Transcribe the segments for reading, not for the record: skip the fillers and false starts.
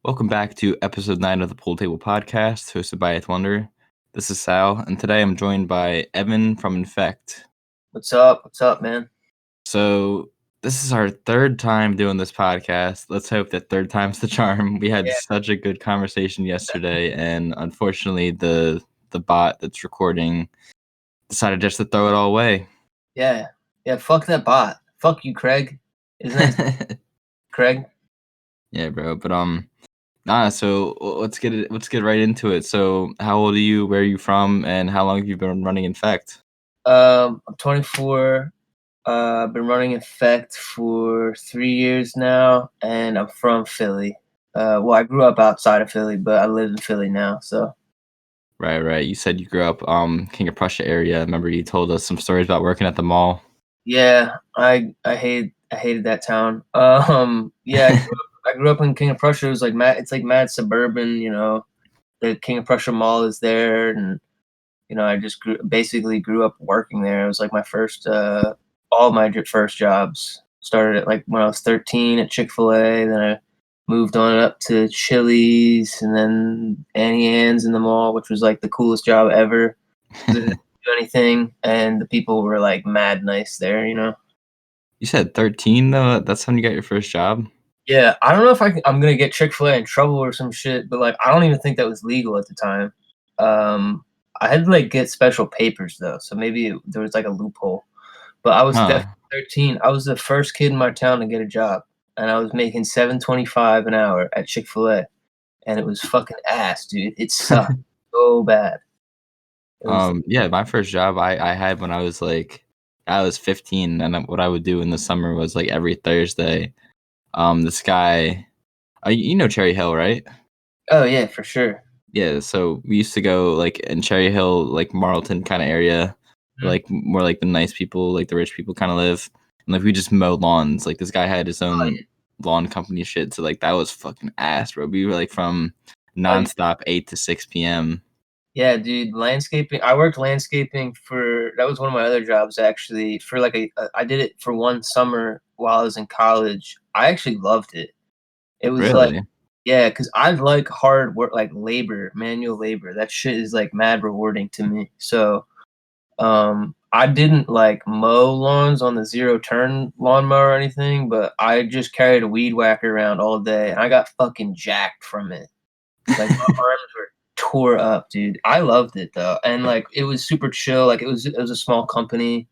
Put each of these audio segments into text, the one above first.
Welcome back to episode 9 of the Pool Table Podcast, hosted by Eth Wonder. This is Sal, and today I'm joined by Evan from Infect. What's up? What's up, man? So, this is our third time doing this podcast. Let's hope that third time's the charm. We had such a good conversation yesterday, and unfortunately, the bot that's recording decided just to throw it all away. Yeah, fuck that bot. Fuck you, Craig. Isn't it Craig? Yeah, bro, but so let's get right into it. So, how old are you? Where are you from? And how long have you been running Infect? I'm 24. I've been running Infect for 3 years now, and I'm from Philly. Well, I grew up outside of Philly, but I live in Philly now. So. Right. You said you grew up King of Prussia area. I remember you told us some stories about working at the mall. Yeah, I hated that town. Yeah, I grew up in King of Prussia. It was like it's like mad suburban. The King of Prussia Mall is there, and I just basically grew up working there. It was like my first, all my first jobs started at like when I was 13 at Chick-fil-A. Then I moved on up to Chili's, and then Annie Ann's in the mall, which was like the coolest job ever. I didn't do anything, and the people were like mad nice there. You said 13 though. That's when you got your first job. Yeah, I don't know if I'm gonna get Chick-fil-A in trouble or some shit, but like I don't even think that was legal at the time. I had to like get special papers though, so maybe there was like a loophole. But I was definitely 13. I was the first kid in my town to get a job, and I was making $7.25 an hour at Chick-fil-A, and it was fucking ass, dude. It sucked so bad. Yeah, my first job I had when I was 15, and what I would do in the summer was like every Thursday. This guy, you know Cherry Hill, right? Oh yeah, for sure. Yeah, so we used to go like in Cherry Hill, like Marlton kind of area, where, like more like the nice people, like the rich people kind of live, and like we just mow lawns. Like this guy had his own lawn company shit, so like that was fucking ass, bro. We were like from nonstop 8 to 6 p.m. Yeah, dude, landscaping. I worked landscaping that was one of my other jobs actually. For like I did it for one summer while I was in college. I actually loved it. It was Really? like, yeah, because I like hard work, like labor, manual labor. That shit is like mad rewarding to me. So, I didn't like mow lawns on the zero turn lawnmower or anything, but I just carried a weed whacker around all day, and I got fucking jacked from it. Like my arms were tore up, dude. I loved it though, and like it was super chill. Like it was a small company,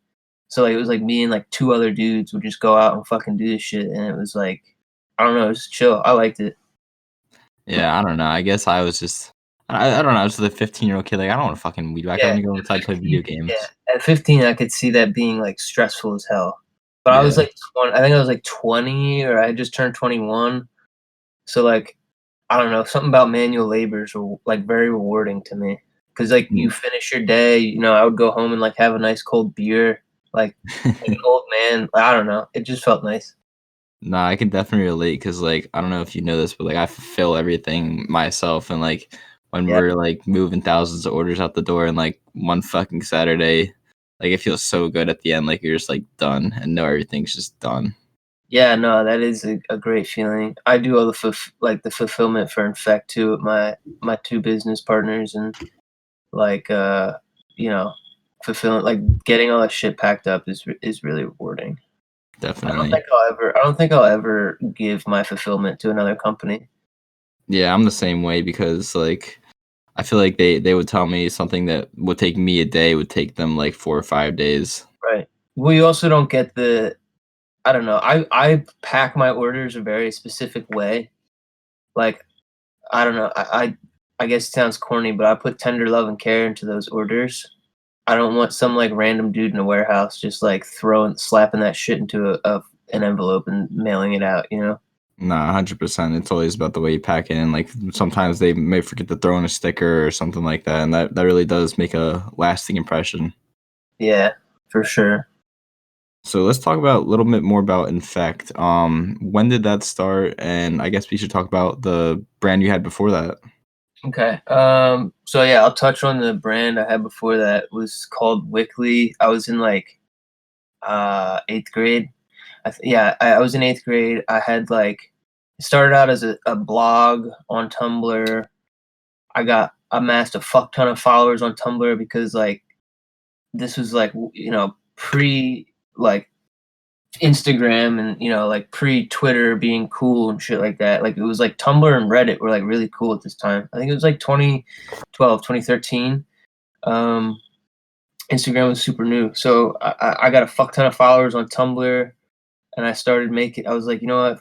so like it was like me and like two other dudes would just go out and fucking do this shit, and it was like I don't know, it was chill. I liked it. Yeah, I don't know. I guess I was just I don't know. I was just a 15-year-old kid. Like I don't want to fucking weed whack. I want to go inside and play video games. Yeah, at 15, I could see that being like stressful as hell. But I was like 20, I think I was like 20, or I had just turned 21. So like I don't know, something about manual labors were like very rewarding to me. Cause like you finish your day, I would go home and like have a nice cold beer, like an old man. I don't know. It just felt nice. Nah, I can definitely relate because, like, I don't know if you know this, but like, I fulfill everything myself, and like, when Yeah. we're like moving thousands of orders out the door in like one fucking Saturday, like, it feels so good at the end. Like, you're just like done and know everything's just done. Yeah, no, that is a great feeling. I do all the fulfillment for Infect too with my two business partners, and like fulfilling, like getting all that shit packed up is really rewarding. Definitely. I don't think I'll ever give my fulfillment to another company. Yeah, I'm the same way because like I feel like they would tell me something that would take me a day would take them like 4 or 5 days. Right. Well, you also don't get I don't know. I pack my orders a very specific way. Like, I don't know. I guess it sounds corny, but I put tender love and care into those orders. I don't want some like random dude in a warehouse just like slapping that shit into an envelope and mailing it out, Nah, 100%. It's always about the way you pack it, and like sometimes they may forget to throw in a sticker or something like that, and that really does make a lasting impression. Yeah, for sure. So let's talk about a little bit more about Infect. When did that start? And I guess we should talk about the brand you had before that. Okay. So yeah, I'll touch on the brand I had before that. It was called Wickley. I was in like 8th grade. I was in 8th grade. I had like It started out as a blog on Tumblr. I amassed a fuck ton of followers on Tumblr because like this was like pre like Instagram and like pre-Twitter being cool and shit like that. Like it was like Tumblr and Reddit were like really cool at this time. I think it was like 2012, 2013. Instagram was super new. So I got a fuck ton of followers on Tumblr and I started making I was like, you know what?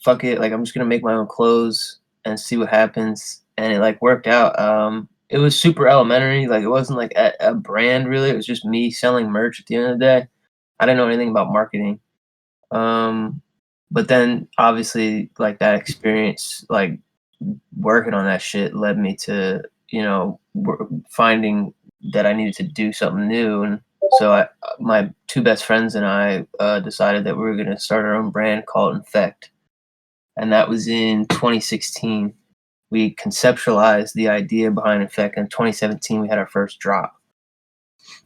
Fuck it. Like I'm just gonna make my own clothes and see what happens. And it like worked out. It was super elementary. Like it wasn't like a brand really. It was just me selling merch at the end of the day. I didn't know anything about marketing. But then obviously like that experience, like working on that shit led me to, finding that I needed to do something new. And so my two best friends and I decided that we were going to start our own brand called Infect. And that was in 2016. We conceptualized the idea behind Infect. In 2017, we had our first drop.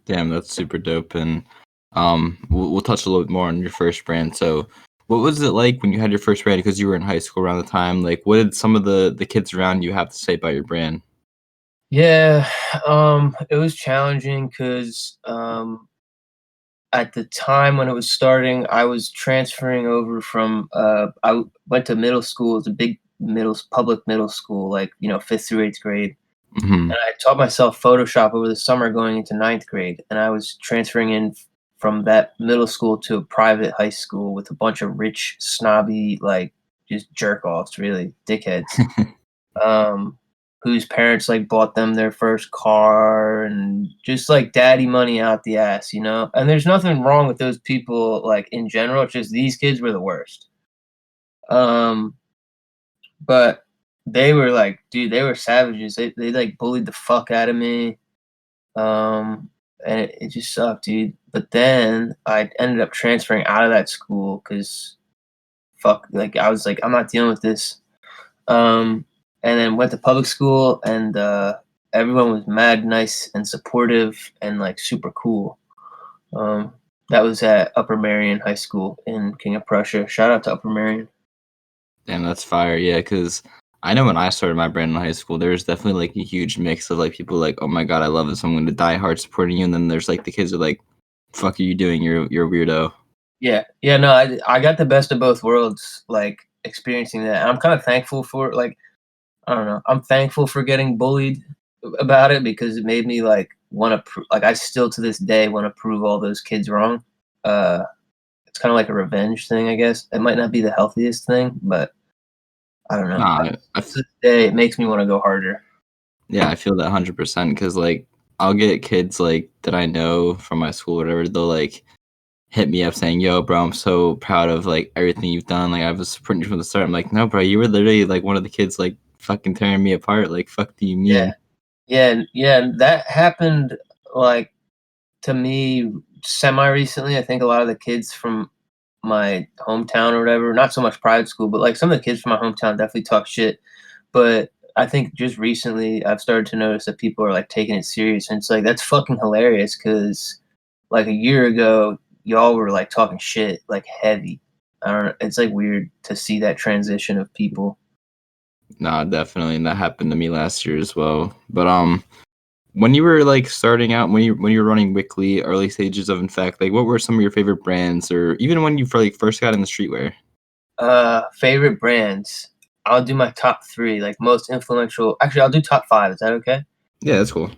Damn, that's super dope. And we'll touch a little bit more on your first brand. So what was it like when you had your first brand? Because you were in high school around the time. Like, what did some of the kids around you have to say about your brand? Yeah, it was challenging because at the time when it was starting, I was transferring over from I went to middle school. It's a big public middle school, like 5th through 8th grade. Mm-hmm. And I taught myself Photoshop over the summer going into 9th grade, and I was transferring in from that middle school to a private high school with a bunch of rich, snobby, like just jerk offs, really dickheads. Whose parents like bought them their first car and just like daddy money out the ass, And there's nothing wrong with those people, like in general. It's just these kids were the worst. But they were like, dude, they were savages. They like bullied the fuck out of me. And it just sucked, dude. But then I ended up transferring out of that school because fuck, like I was like, I'm not dealing with this. And then went to public school, and everyone was mad nice and supportive and like super cool. That was at Upper Marion High School in King of Prussia. Shout out to Upper Marion. Damn, that's fire. Yeah, because I know when I started my brand in high school, there was definitely like a huge mix of like people like, oh my god, I love this, I'm going to die hard supporting you, and then there's like the kids are like, fuck are you doing? You're a weirdo. Yeah, no, I got the best of both worlds, like experiencing that. And I'm kind of thankful for like I don't know. I'm thankful for getting bullied about it because it made me like want to like I still to this day want to prove all those kids wrong. It's kind of like a revenge thing, I guess. It might not be the healthiest thing, but I don't know. Nah, To this day, it makes me want to go harder. yeah, I feel that 100% because like I'll get kids like that I know from my school or whatever. They'll like hit me up saying, "Yo, bro, I'm so proud of like everything you've done. Like I was supporting you from the start." I'm like, "No, bro, you were literally like one of the kids like fucking tearing me apart. Like, fuck do you Yeah, mean?" yeah. That happened like to me semi recently. I think a lot of the kids from my hometown or whatever, not so much private school, but like some of the kids from my hometown definitely talk shit. But I think just recently I've started to notice that people are like taking it serious, and it's like that's fucking hilarious because like a year ago y'all were like talking shit like heavy. I don't know. It's like weird to see that transition of people. Nah, definitely, and that happened to me last year as well. But when you were like starting out, when you were running Wickley, early stages of Infect, like what were some of your favorite brands, or even when you like first got in the streetwear? Favorite brands. I'll do my top 3, like most influential. Actually, I'll do top 5. Is that okay? Yeah, that's cool.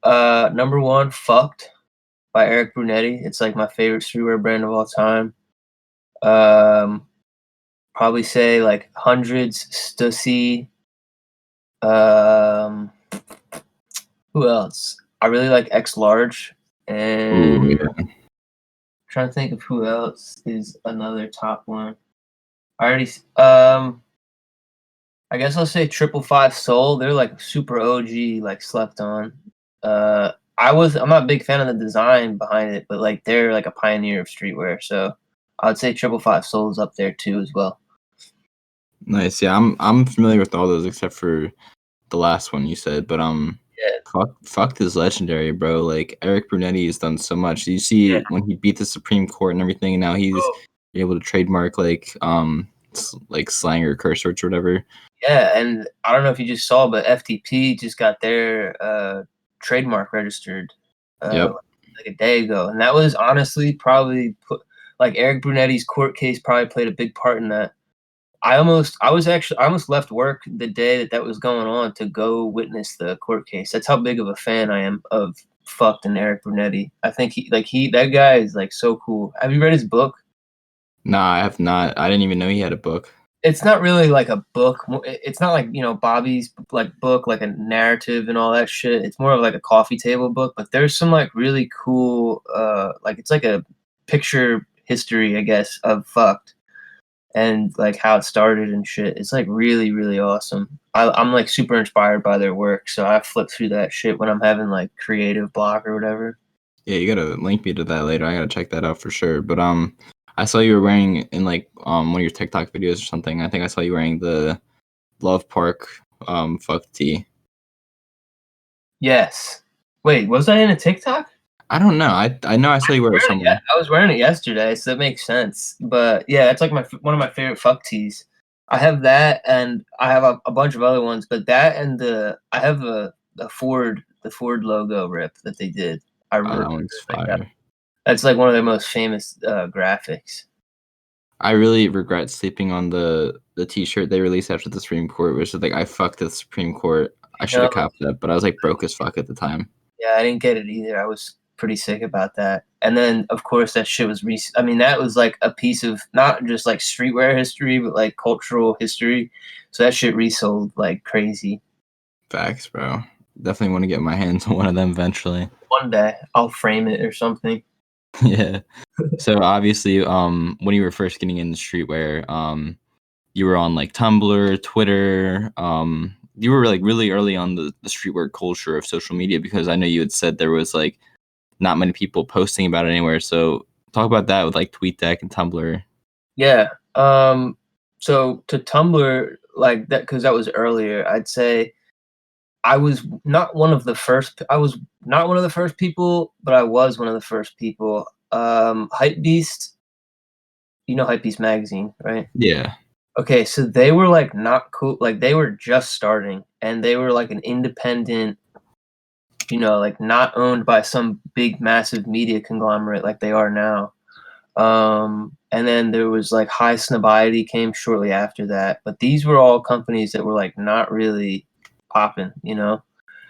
Number 1, Fucked by Eric Brunetti. It's like my favorite streetwear brand of all time. Probably say like Hundreds, Stussy. Um, who else? I really like X Large, and Ooh, yeah. trying to think of who else is another top one. I already I guess I'll say 555 Soul. They're like super OG, like slept on. I'm not a big fan of the design behind it, but like they're like a pioneer of streetwear. So I would say 555 Soul is up there too as well. Nice. Yeah, I'm familiar with all those except for the last one you said, but Yeah, fucked is legendary, bro. Like Eric Brunetti has done so much. You see yeah. when he beat the Supreme Court and everything, and now he's Oh, able to trademark like like slang or curse words or whatever. Yeah, and I don't know if you just saw, but FTP just got their trademark registered Yep. like a day ago, and that was honestly probably like Eric Brunetti's court case probably played a big part in that. I almost left work the day that was going on to go witness the court case. That's how big of a fan I am of Fucked and Eric Brunetti. I think that guy is like so cool. Have you read his book? Nah, I have not. I didn't even know he had a book. It's not really like a book. It's not like, Bobby's like book, like a narrative and all that shit. It's more of like a coffee table book, but there's some like really cool, like it's like a picture history, I guess, of Fucked and like how it started and shit. It's like really, really awesome. I'm like super inspired by their work, so I flip through that shit when I'm having like creative block or whatever. Yeah, you gotta link me to that later. I gotta check that out for sure. But I saw you were wearing in like one of your TikTok videos or something. I think I saw you wearing the Love Park fuck tee. Yes. Wait, was I in a TikTok? I don't know. I know I saw you wear it somewhere. I was wearing it yesterday, so that makes sense. But yeah, it's like one of my favorite fuck tees. I have that, and I have a bunch of other ones. But that and I have the Ford logo rip that they did. I Oh, really that one's like that. fire. That's like one of their most famous graphics. I really regret sleeping on the T-shirt they released after the Supreme Court, which is like I fucked the Supreme Court. I should No, have copped that, but I was like broke as fuck at the time. yeah, I didn't get it either. I was pretty sick about that. And then, of course, that shit was I mean, that was like a piece of not just like streetwear history, but like cultural history. So that shit resold like crazy. Facts, bro. Definitely want to get my hands on one of them eventually. One day I'll frame it or something. Yeah. So obviously, when you were first getting into streetwear, you were on like Tumblr, Twitter. You were like really early on the streetwear culture of social media because I know you had said there was like not many people posting about it anywhere. So talk about that with like TweetDeck and Tumblr. Yeah. So to Tumblr, like that, because that was earlier, I'd say I was not one of the first. I was not one of the first people, but I was one of the first people. Hypebeast, Hypebeast magazine, right? Yeah. Okay, so they were like not cool. Like they were just starting, and they were like an independent, like not owned by some big massive media conglomerate like they are now. And then there was like High Snobiety came shortly after that, but these were all companies that were like not really popping, Um,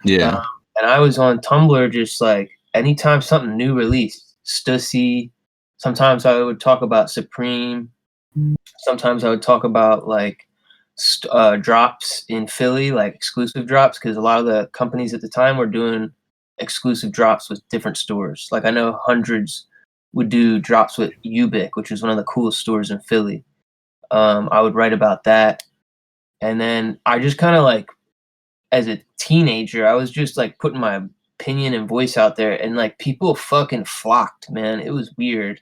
Yeah. and I was on Tumblr just like anytime something new released, Stussy. Sometimes I would talk about Supreme. Sometimes I would talk about like drops in Philly, like exclusive drops, because a lot of the companies at the time were doing exclusive drops with different stores. Like I know Hundreds would do drops with Ubic, which was one of the coolest stores in Philly. I would write about that, and then I just kind of like as a teenager, I was just like putting my opinion and voice out there, and like people fucking flocked, man. It was weird.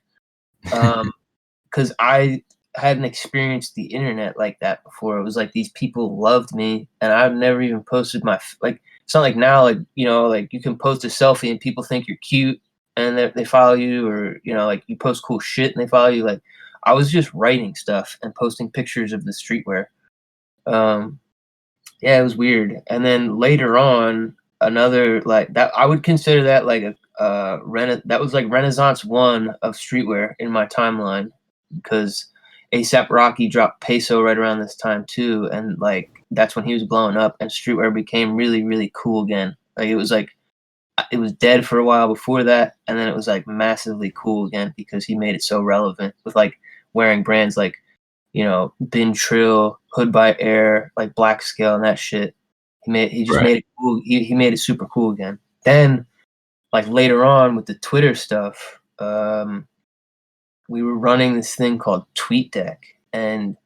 Because I hadn't experienced the internet like that before. It was like these people loved me, and I've never even posted like. It's not like now, like like you can post a selfie and people think you're cute and they follow you, or like you post cool shit and they follow you. Like I was just writing stuff and posting pictures of the streetwear. Yeah, it was weird. And then later on, another like that I would consider that like a that was like Renaissance 1 of streetwear in my timeline because ASAP Rocky dropped Peso right around this time too, and like that's when he was blowing up and streetwear became really, really cool again. Like it was dead for a while before that, and then it was like massively cool again because he made it so relevant with like wearing brands like Bin Trill, Hood by Air, like Black Scale and that shit. He just Right. made it cool. He made it super cool again. Then like later on with the Twitter stuff, we were running this thing called TweetDeck, and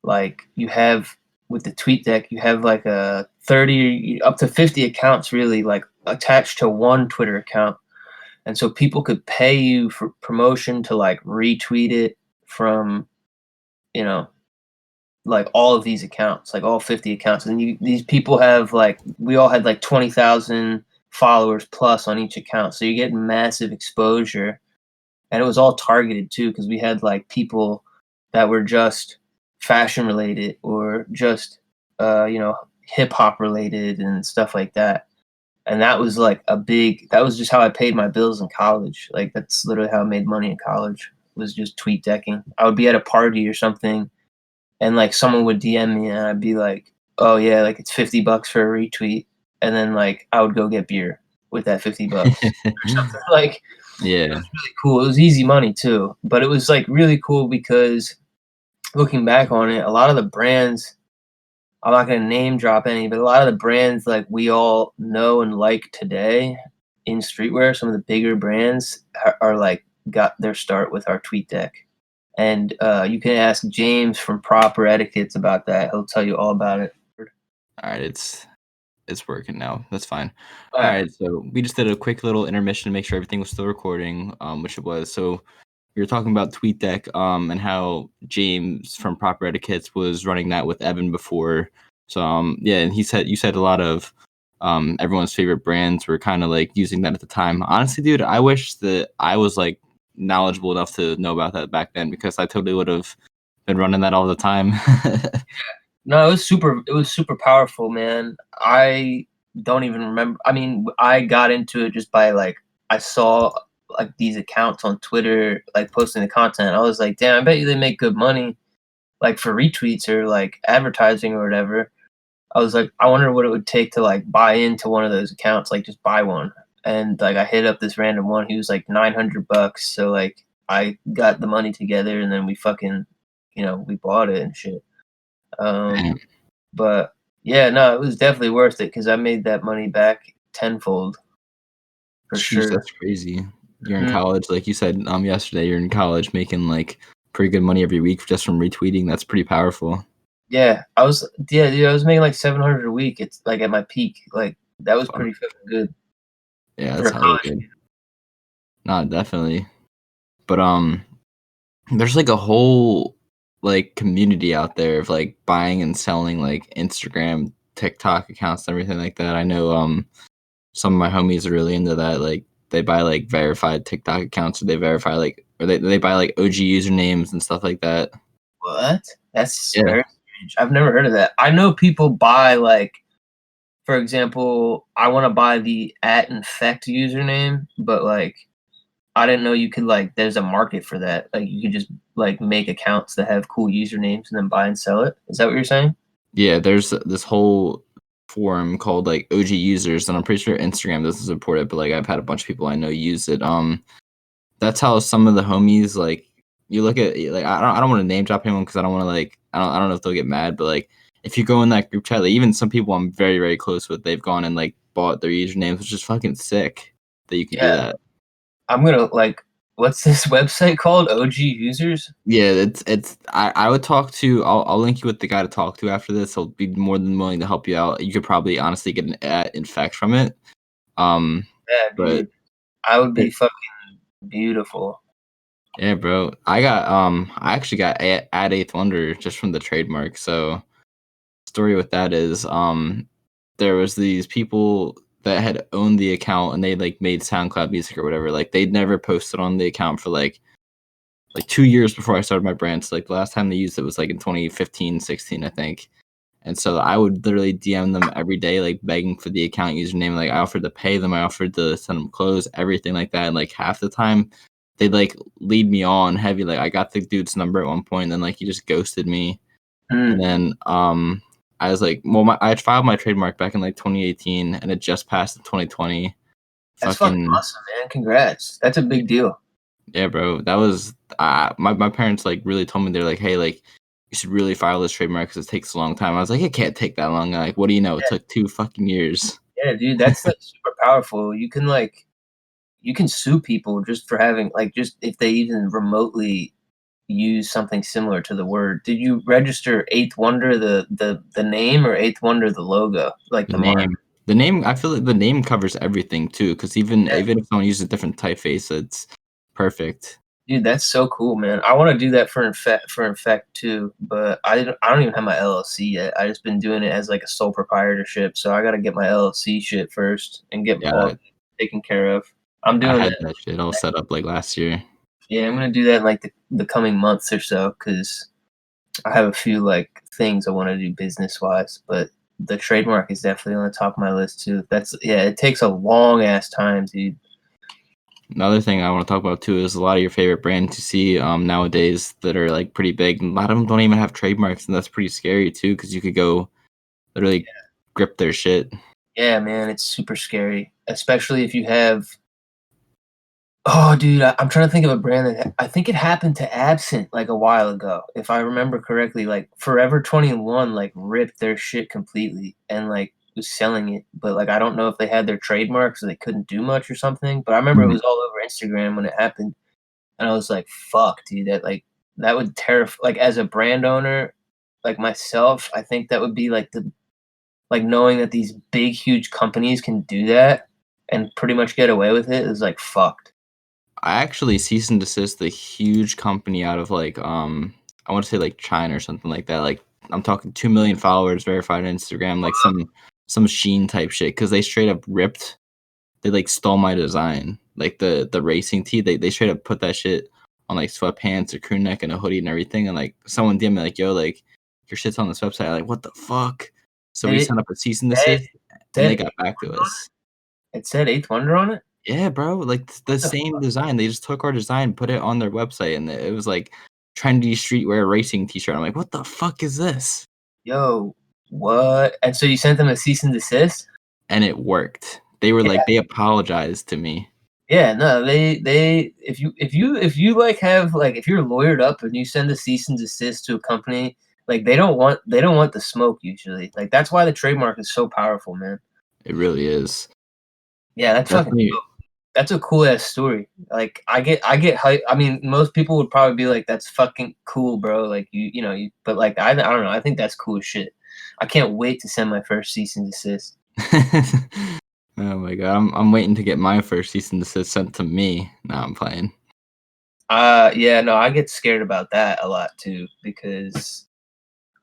like you have with the TweetDeck, you have like a 30 up to 50 accounts really like attached to one Twitter account. And so people could pay you for promotion to like retweet it from, you know, like all of these accounts, like all 50 accounts. And these people have like, we all had like 20,000 followers plus on each account. So you get massive exposure. And it was all targeted too, because we had like people that were just fashion related or just you know, hip hop related and stuff like that. And that was like that was just how I paid my bills in college. Like that's literally how I made money in college, was just tweet decking. I would be at a party or something and like someone would DM me and I'd be like, "Oh yeah, like it's $50 for a retweet." And then like I would go get beer with that $50 or something. Like it Yeah. was really cool. It was easy money too, but it was like really cool because looking back on it, a lot of the brands, I'm not gonna name drop any, but a lot of the brands like we all know and like today in streetwear, some of the bigger brands are like got their start with our tweet deck. And you can ask James from Proper Etiquettes about that. He'll tell you all about it. All right, it's working now. That's fine. All All right. right, so we just did a quick little intermission to make sure everything was still recording, which it was. So we were talking about TweetDeck, and how James from Proper Etiquettes was running that with Evan before. So yeah, and you said a lot of everyone's favorite brands were kind of like using that at the time. Honestly, dude, I wish that I was like knowledgeable enough to know about that back then, because I totally would have been running that all the time. No, it was super powerful, man. I don't even remember. I mean, I got into it just by like I saw like these accounts on Twitter like posting the content. I was like, damn, I bet you they make good money like for retweets or like advertising or whatever. I was like, I wonder what it would take to like buy into one of those accounts, like just buy one. And like I hit up this random one. He was like $900. So like I got the money together and then we fucking, you know, we bought it and shit. Damn, But yeah, no, it was definitely worth it because I made that money back tenfold for jeez, sure. that's crazy. You're in Mhm. college, like you said yesterday. You're in college making like pretty good money every week just from retweeting. That's pretty powerful. Yeah, dude, I was making like 700 a week. It's like at my peak. Like that was Fuck. pretty fucking good Yeah, for that's a hella college. good. Not definitely, but there's like a whole like community out there of like buying and selling like Instagram, TikTok accounts and everything like that. I know some of my homies are really into that. Like they buy like verified TikTok accounts, or they verify like, or they buy like OG usernames and stuff like that. What? That's Yeah. very strange. I've never heard of that. I know people buy like, for example, I want to buy the @infect username, but like I didn't know you could like there's a market for that. Like you could just like make accounts that have cool usernames and then buy and sell it. Is that what you're saying? Yeah, there's this whole forum called like OG users, and I'm pretty sure Instagram doesn't support it, but like I've had a bunch of people I know use it. That's how some of the homies like, you look at like, I don't want to name drop anyone because I don't want to like, I don't know if they'll get mad, but like if you go in that group chat, like even some people I'm very very close with, they've gone and like bought their usernames, which is fucking sick that you can do Yeah. that. I'm gonna like what's this website called? OG users? Yeah, it's I would talk to, I'll link you with the guy to talk to after this. He'll be more than willing to help you out. You could probably honestly get an infect from it. Um, Yeah, but dude. I would be it, fucking beautiful. yeah, bro, I actually got at Eighth Wonder just from the trademark. So story with that is there was these people that had owned the account, and they like made SoundCloud music or whatever. Like they'd never posted on the account for like 2 years before I started my brand. So like the last time they used it was like in 2015, 16, I think. And so I would literally DM them every day, like begging for the account username. Like I offered to pay them, I offered to send them clothes, everything like that. And like half the time, they'd like lead me on heavy. Like I got the dude's number at one point, and then like he just ghosted me. And Mm, then I was like, well, I had filed my trademark back in like 2018, and it just passed in 2020. that's fucking Fucking awesome, man. Congrats. That's a big deal. yeah, bro. That was my parents like really told me, they're like, hey, like you should really file this trademark because it takes a long time. I was like, it can't take that long. Like, what do you know? It took 2 fucking years. Yeah, dude, that's like super powerful. You can sue people just for having like just if they even remotely use something similar to the word. Did you register Eighth Wonder the name or Eighth Wonder the logo, like The the mark? name, I feel like the name covers everything too, because even if someone uses a different typeface, it's perfect. Dude, that's so cool, man. I want to do that for Infect too, but I don't even have my LLC yet. I just been doing it as like a sole proprietorship, so I got to get my LLC shit first and get all Yeah, taken care of. I'm I doing had that. that shit all set up like last year. Yeah, I'm gonna do that in like the coming months or so because I have a few like things I want to do business wise, but the trademark is definitely on the top of my list too. That's yeah, it takes a long ass time, dude. Another thing I want to talk about too is a lot of your favorite brands you see nowadays that are like pretty big. A lot of them don't even have trademarks, and that's pretty scary too because you could go literally grip their shit. Yeah, man, it's super scary, especially if you have. Oh, dude, I'm trying to think of a brand that I think it happened to Absinthe like a while ago, if I remember correctly. Like Forever 21, like ripped their shit completely and like was selling it, but like I don't know if they had their trademark, so they couldn't do much or something. But I remember it Mhm. was all over Instagram when it happened, and I was like, "Fuck, dude, that would terrify." Like as a brand owner, like myself, I think that would be like the like knowing that these big, huge companies can do that and pretty much get away with it is like fucked. I actually cease and desist a huge company out of like I want to say like China or something like that. Like I'm talking 2 million followers verified on Instagram, like some Sheen type shit because they straight up ripped. They like stole my design, like the racing tee. They straight up put that shit on like sweatpants or crew neck and a hoodie and everything. And like someone DM me like, "Yo, like your shit's on this website." I'm like, what the fuck? So Did we it sent up a cease and say desist, and they said got back to us. it said Eighth Wonder on it? Yeah, bro, like, the The same design, they just took our design, put it on their website, and it was, like, trendy streetwear racing t-shirt. I'm like, "What the fuck is this?" Yo, what? And so you sent them a cease and desist? And it worked. They were Yeah, like they apologized to me. yeah, no, they if you like have like if you're lawyered up and you send a cease and desist to a company, like they don't want the smoke usually. Like that's why the trademark is so powerful, man. It really is. Yeah, that's fucking Definitely. that's a cool ass story. Like I get hype. I mean, most people would probably be like, "That's fucking cool, bro." Like but like I don't know. I think that's cool as shit. I can't wait to send my first cease and desist. Oh my god, I'm waiting to get my first cease and desist sent to me. Now I'm playing. Yeah, no, I get scared about that a lot too because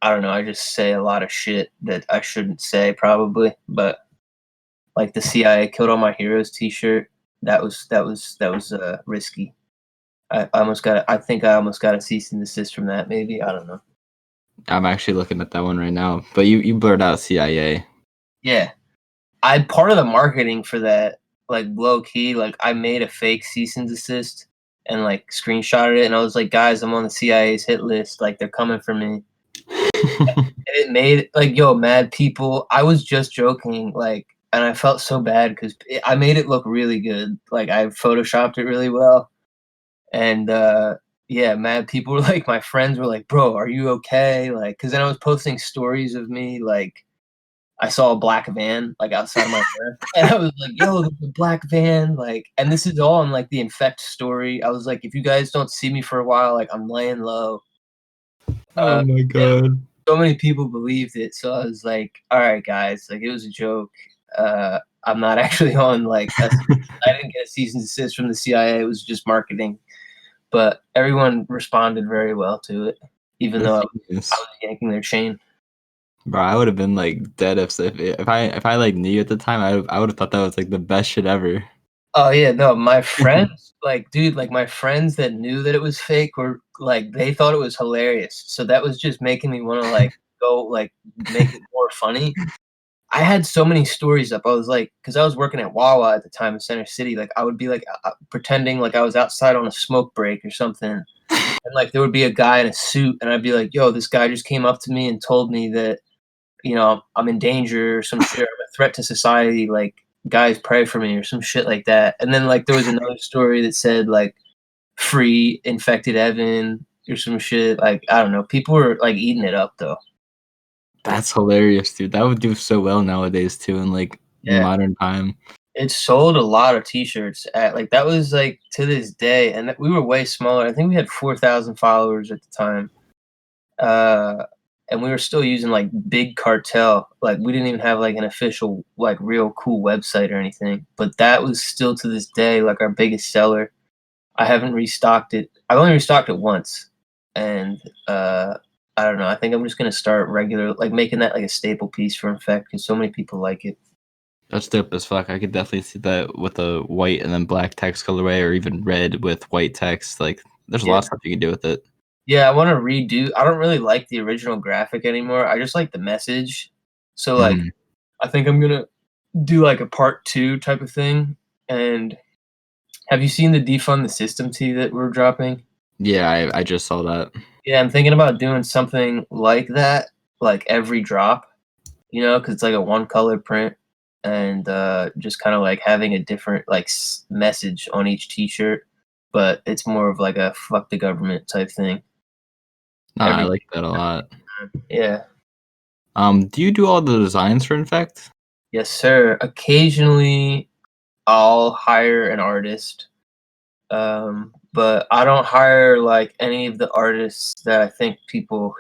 I don't know. I just say a lot of shit that I shouldn't say probably. But like the CIA killed all my heroes T-shirt. That was risky. I think I almost got a cease and desist from that. Maybe I don't know. I'm actually looking at that one right now, but you blurred out CIA. Yeah, I part of the marketing for that, like low key, like I made a fake cease and desist and like screenshotted it, and I was like, guys, I'm on the CIA's hit list. Like they're coming for me. And it made like yo mad people. I was just joking, like, and I felt so bad because I made it look really good. Like I photoshopped it really well, and yeah, mad people were like, my friends were like, bro, are you okay? Like, because then I was posting stories of me like I saw a black van like outside of my breath, and I was like, "Yo, there's a black van!" Like, and this is all in like the Infect story. I was like, "If you guys don't see me for a while, like I'm laying low." Oh my And god. so many people believed it, so I was like, "All right, guys, like it was a joke. I'm not actually on like I didn't get a cease and desist from the CIA. It was just marketing." But everyone responded very well to it, even The though thing I is, was yanking their chain. bro, I would have been like dead if I like knew you at the time. I would have thought that was like the best shit ever. Oh yeah, no, my friends, like, dude, like my friends that knew that it was fake were like, they thought it was hilarious. So that was just making me want to like go like make it more funny. I had so many stories up. I was like, because I was working at Wawa at the time in Center City. Like, I would be like pretending like I was outside on a smoke break or something, and like there would be a guy in a suit, and I'd be like, "Yo, this guy just came up to me and told me that I'm in danger or some shit, or I'm a threat to society, like guys pray for me or some shit like that." And then like there was another story that said like free infected Evan or some shit. Like I don't know. People were like eating it up though. That's hilarious, dude. That would do so well nowadays too in like Yeah. modern time. It sold a lot of t-shirts at like that was like to this day and we were way smaller. I think we had 4,000 followers at the time. Uh and we were still using like big cartel. Like we didn't even have like an official like real cool website or anything. But that was still to this day like our biggest seller. I haven't restocked it. I've only restocked it once. And I don't know. I think I'm just gonna start regular like making that like a staple piece for Infect because so many people like it. That's dope as fuck. I could definitely see that with a white and then black text colorway, or even red with white text. Like, there's a lot Yeah. of stuff you can do with it. Yeah, I want to redo. I don't really like the original graphic anymore. I just like the message. So like, Mhm. I think I'm gonna do like a part two type of thing. And have you seen the defund the system tee that we're dropping? Yeah, I just saw that. Yeah, I'm thinking about doing something like that, like every drop. Because it's like a one color print, and just kind of like having a different like message on each T-shirt, but it's more of like a fuck the government type thing. Nah, I Every like that a lot. Yeah. Do you do all the designs for Infect? Yes, sir. Occasionally, I'll hire an artist, but I don't hire like any of the artists that I think people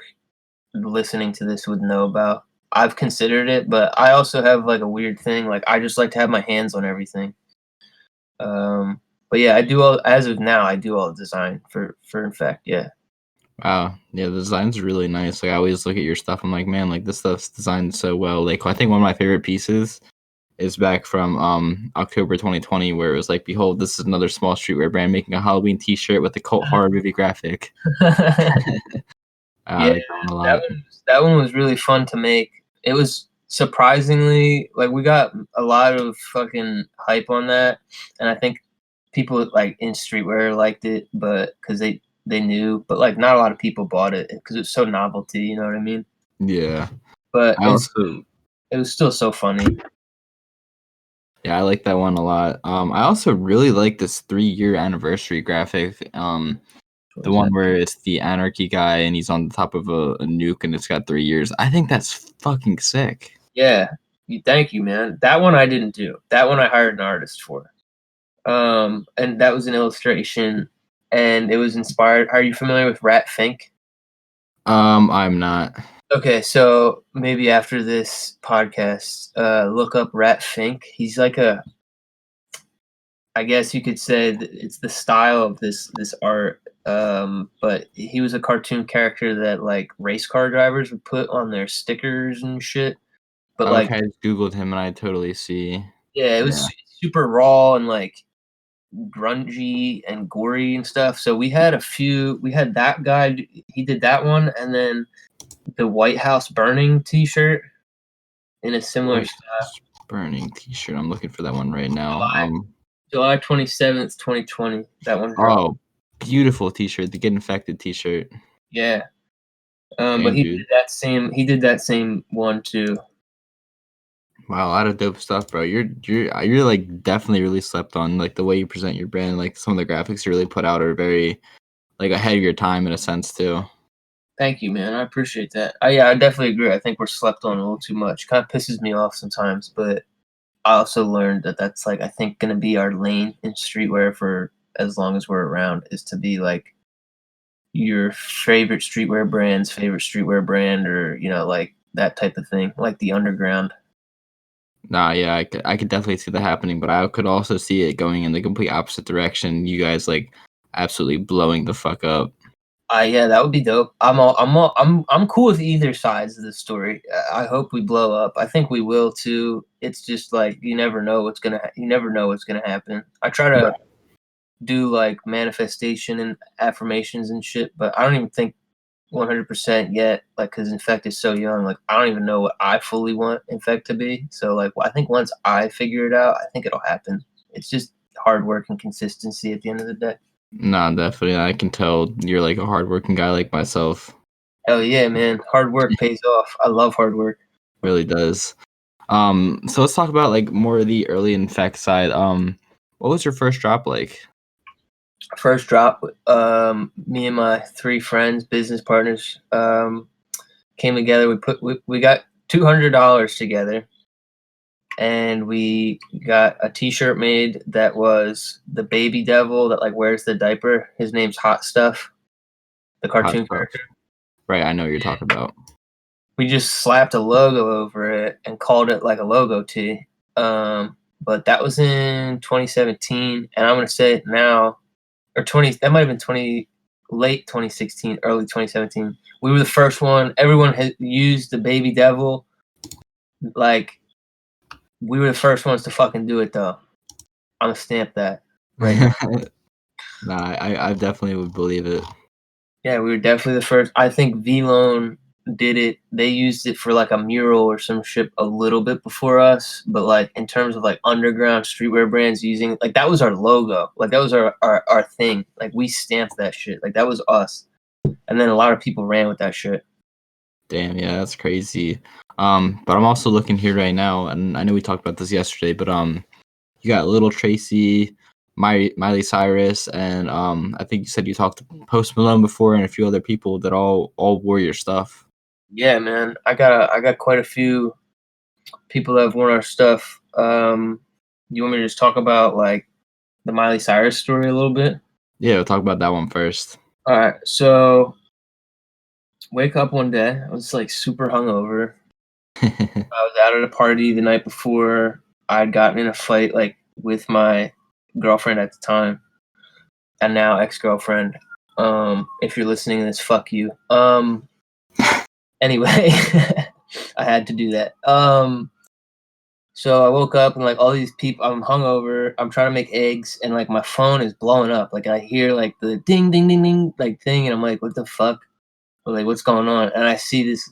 listening to this would know about. I've considered it, but I also have like a weird thing. Like I just like to have my hands on everything. But yeah, I do all as of now. I do all the design for Infect. Yeah. Wow, yeah, the design's really nice. Like I always look at your stuff. I'm like, man, like this stuff's designed so well. Like I think one of my favorite pieces is back from October 2020, where it was like, behold, this is another small streetwear brand making a Halloween T-shirt with a cult horror movie graphic. I Yeah, like that one a lot. that one was really fun to make. It was surprisingly like we got a lot of fucking hype on that, and I think people like in streetwear liked it, but because they knew, but like not a lot of people bought it because it's so novelty. You know what I mean? Yeah, But I also it was still so funny. yeah, I like that one a lot. I also really like this 3-year anniversary graphic. What The was one that? where it's the anarchy guy and he's on the top of a nuke and it's got 3 years. I think that's fucking sick. Yeah, thank you, man. That one I didn't do. That one I hired an artist for. And that was an illustration, and it was inspired. Are you familiar with Rat Fink? I'm not. Okay, so maybe after this podcast, look up Rat Fink. He's like I guess you could say that it's the style of this art. But he was a cartoon character that like race car drivers would put on their stickers and shit. But like, Okay, I just Googled him and I totally see. yeah, it was Yeah. super raw and like grungy and gory and stuff. So we had that guy, he did that one, and then the White House burning t-shirt in a similar White style. House burning T-shirt. I'm looking for that one right now. July 27th, 2020. That one dropped. Oh, beautiful T-shirt. The Get Infected T-shirt. Yeah. But Damn, dude. he did that same one too. Wow, a lot of dope stuff, bro. You're like definitely really slept on. Like the way you present your brand, like some of the graphics you really put out are very like ahead of your time in a sense too. Thank you, man. I appreciate that. Yeah, I definitely agree. I think we're slept on a little too much. Kind of pisses me off sometimes, but I also learned that that's like I think gonna be our lane in streetwear for as long as we're around is to be like your favorite streetwear brand's favorite streetwear brand, or like that type of thing, like the underground. Nah, yeah, I could definitely see that happening, but I could also see it going in the complete opposite direction. You guys like absolutely blowing the fuck up. Yeah, that would be dope. I'm cool with either sides of the story. I hope we blow up. I think we will too. It's just like you never know what's gonna happen. I try to do like manifestation and affirmations and shit, but I don't even think 100% yet, like, because Infect is so young. Like, I don't even know what I fully want Infect to be. So, like, I think once I figure it out, I think it'll happen. It's just hard work and consistency at the end of the day. Nah, definitely. I can tell you're like a hardworking guy like myself. Hell yeah, man. Hard work pays off. I love hard work. Really does. So let's talk about like more of the early Infect side. What was your first drop like? First drop, me and my three friends, business partners, came together. We got $200 together, and we got a T-shirt made that was the baby devil that like wears the diaper. His name's Hot Stuff, the Hot cartoon stuff. character. Right, I know what you're talking about. We just slapped a logo over it and called it like a logo tee. But that was in 2017, and I'm gonna say it now, or 20. That might have been 20, late 2016, early 2017. We were the first one. Everyone had used the baby devil. Like, we were the first ones to fucking do it though. I'm gonna stamp that right now. Nah, I definitely would believe it. Yeah, we were definitely the first. I think V-Lone did it. They used it for like a mural or some shit a little bit before us, but like in terms of like underground streetwear brands using like that was our logo. Like that was our thing. Like we stamped that shit. Like that was us. And then a lot of people ran with that shit. Damn, yeah, that's crazy. But I'm also looking here right now, and I know we talked about this yesterday, but you got Little Tracy, Miley Cyrus, and I think you said you talked to Post Malone before, and a few other people that all wore your stuff. Yeah, man. I got quite a few people that have worn our stuff. You want me to just talk about like the Miley Cyrus story a little bit? Yeah, we'll talk about that one first. All right. So wake up one day, I was like super hungover. I was out at a party the night before. I'd gotten in a fight like with my girlfriend at the time, and now ex-girlfriend. If you're listening to this, fuck you. Anyway, I had to do that. So I woke up and like all these people, I'm hungover. I'm trying to make eggs, and like my phone is blowing up. Like I hear like the ding ding ding ding like thing, and I'm like, what the fuck? Or, like what's going on? And I see this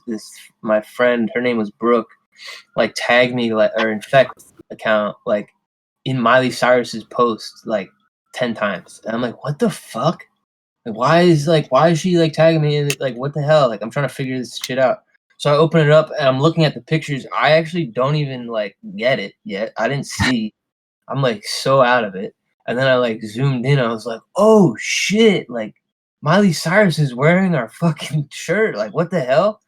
my friend. Her name was Brooke. Like tag me like or Infect account like in Miley Cyrus's post like 10 times. And I'm like, what the fuck? Like, why is she like tagging me in it? Like what the hell? Like I'm trying to figure this shit out. So I open it up and I'm looking at the pictures. I actually don't even like get it yet. I didn't see. I'm like so out of it. And then I like zoomed in. I was like, oh shit, like Miley Cyrus is wearing our fucking shirt. Like what the hell?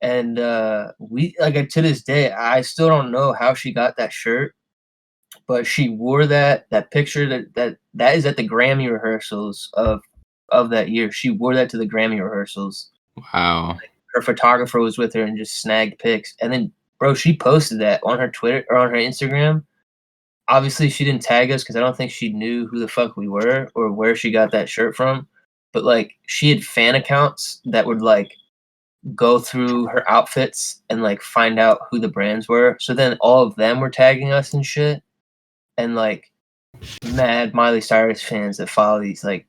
And we like to this day I still don't know how she got that shirt, but she wore that picture that is at the Grammy rehearsals of that year. She wore that to the Grammy rehearsals. Wow. Her photographer was with her and just snagged pics, and then bro, she posted that on her Twitter or on her Instagram. Obviously she didn't tag us because I don't think she knew who the fuck we were or where she got that shirt from, but like she had fan accounts that would like go through her outfits and like find out who the brands were. So then all of them were tagging us and shit. And like mad Miley Cyrus fans that follow these like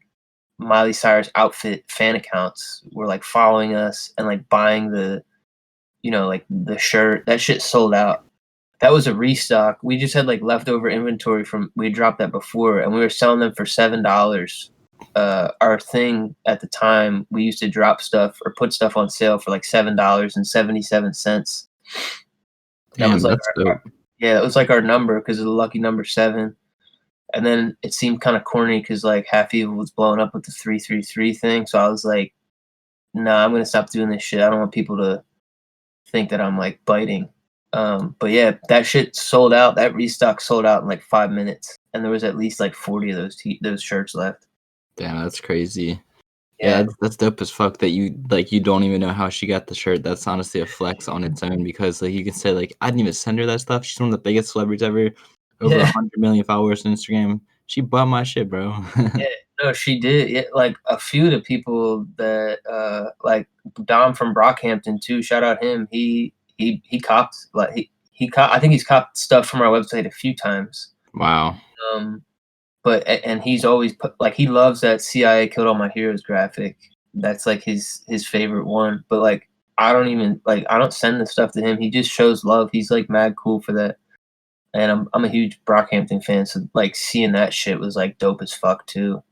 Miley Cyrus outfit fan accounts were like following us and like buying the like the shirt. That shit sold out. That was a restock. We just had like leftover inventory from we dropped that before and we were selling them for $7. Our thing at the time, we used to drop stuff or put stuff on sale for like $7.77. That Damn, was like that's dope. yeah, that was like our number because of the lucky number 7. And then it seemed kind of corny because like half evil was blowing up with the 333 thing. So I was like, nah, I'm gonna stop doing this shit. I don't want people to think that I'm like biting. But yeah, that shit sold out. That restock sold out in like 5 minutes, and there was at least like 40 of those shirts left. Damn, that's crazy. Yeah, Yeah, that's dope as fuck that you don't even know how she got the shirt. That's honestly a flex on its own because like you can say like I didn't even send her that stuff. She's one of the biggest celebrities ever, over yeah. 100 million followers on Instagram. She bought my shit, bro. Yeah, no, she did. Yeah, like a few of the people that like Dom from Brockhampton too. Shout out him. He copped like I think he's copped stuff from our website a few times. Wow. Um, but and he's always put like he loves that CIA killed all my heroes graphic. That's like his favorite one. But like I don't even like I don't send the stuff to him. He just shows love. He's like mad cool for that. And I'm a huge Brockhampton fan, so like seeing that shit was like dope as fuck too.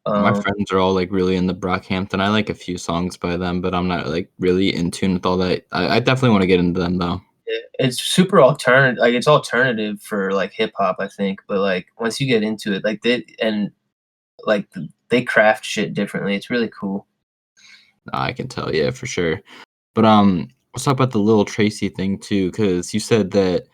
My Um, friends are all like really into Brockhampton. I like a few songs by them, but I'm not like really in tune with all that. I definitely want to get into them though. it's super alternative, like it's alternative for like hip hop, I think. But like once you get into it, like they craft shit differently. It's really cool. I can tell, yeah, for sure. But let's talk about the Little Tracy thing too, because you said that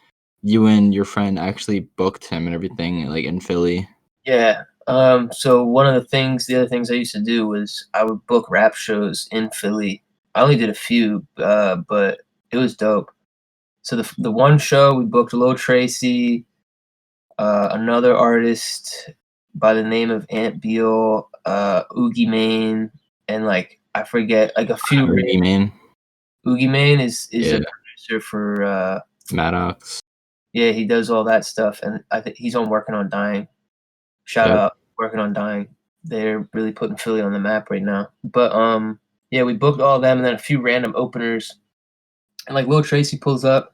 you and your friend actually booked him and everything, like in Philly. Yeah. So the other things I used to do was I would book rap shows in Philly. I only did a few, but it was dope. So the one show we booked Lil Tracy, another artist by the name of Ant Beal, Oogie Mane, and like I forget like a few. Rudy Man, Oogie Mane is yeah, a producer for Maddox. yeah, he does all that stuff, and I think he's on Working on Dying. Shout Yep. out Working on Dying. they're really putting Philly on the map right now. But yeah, we booked all of them and then a few random openers. And like Lil Tracy pulls up,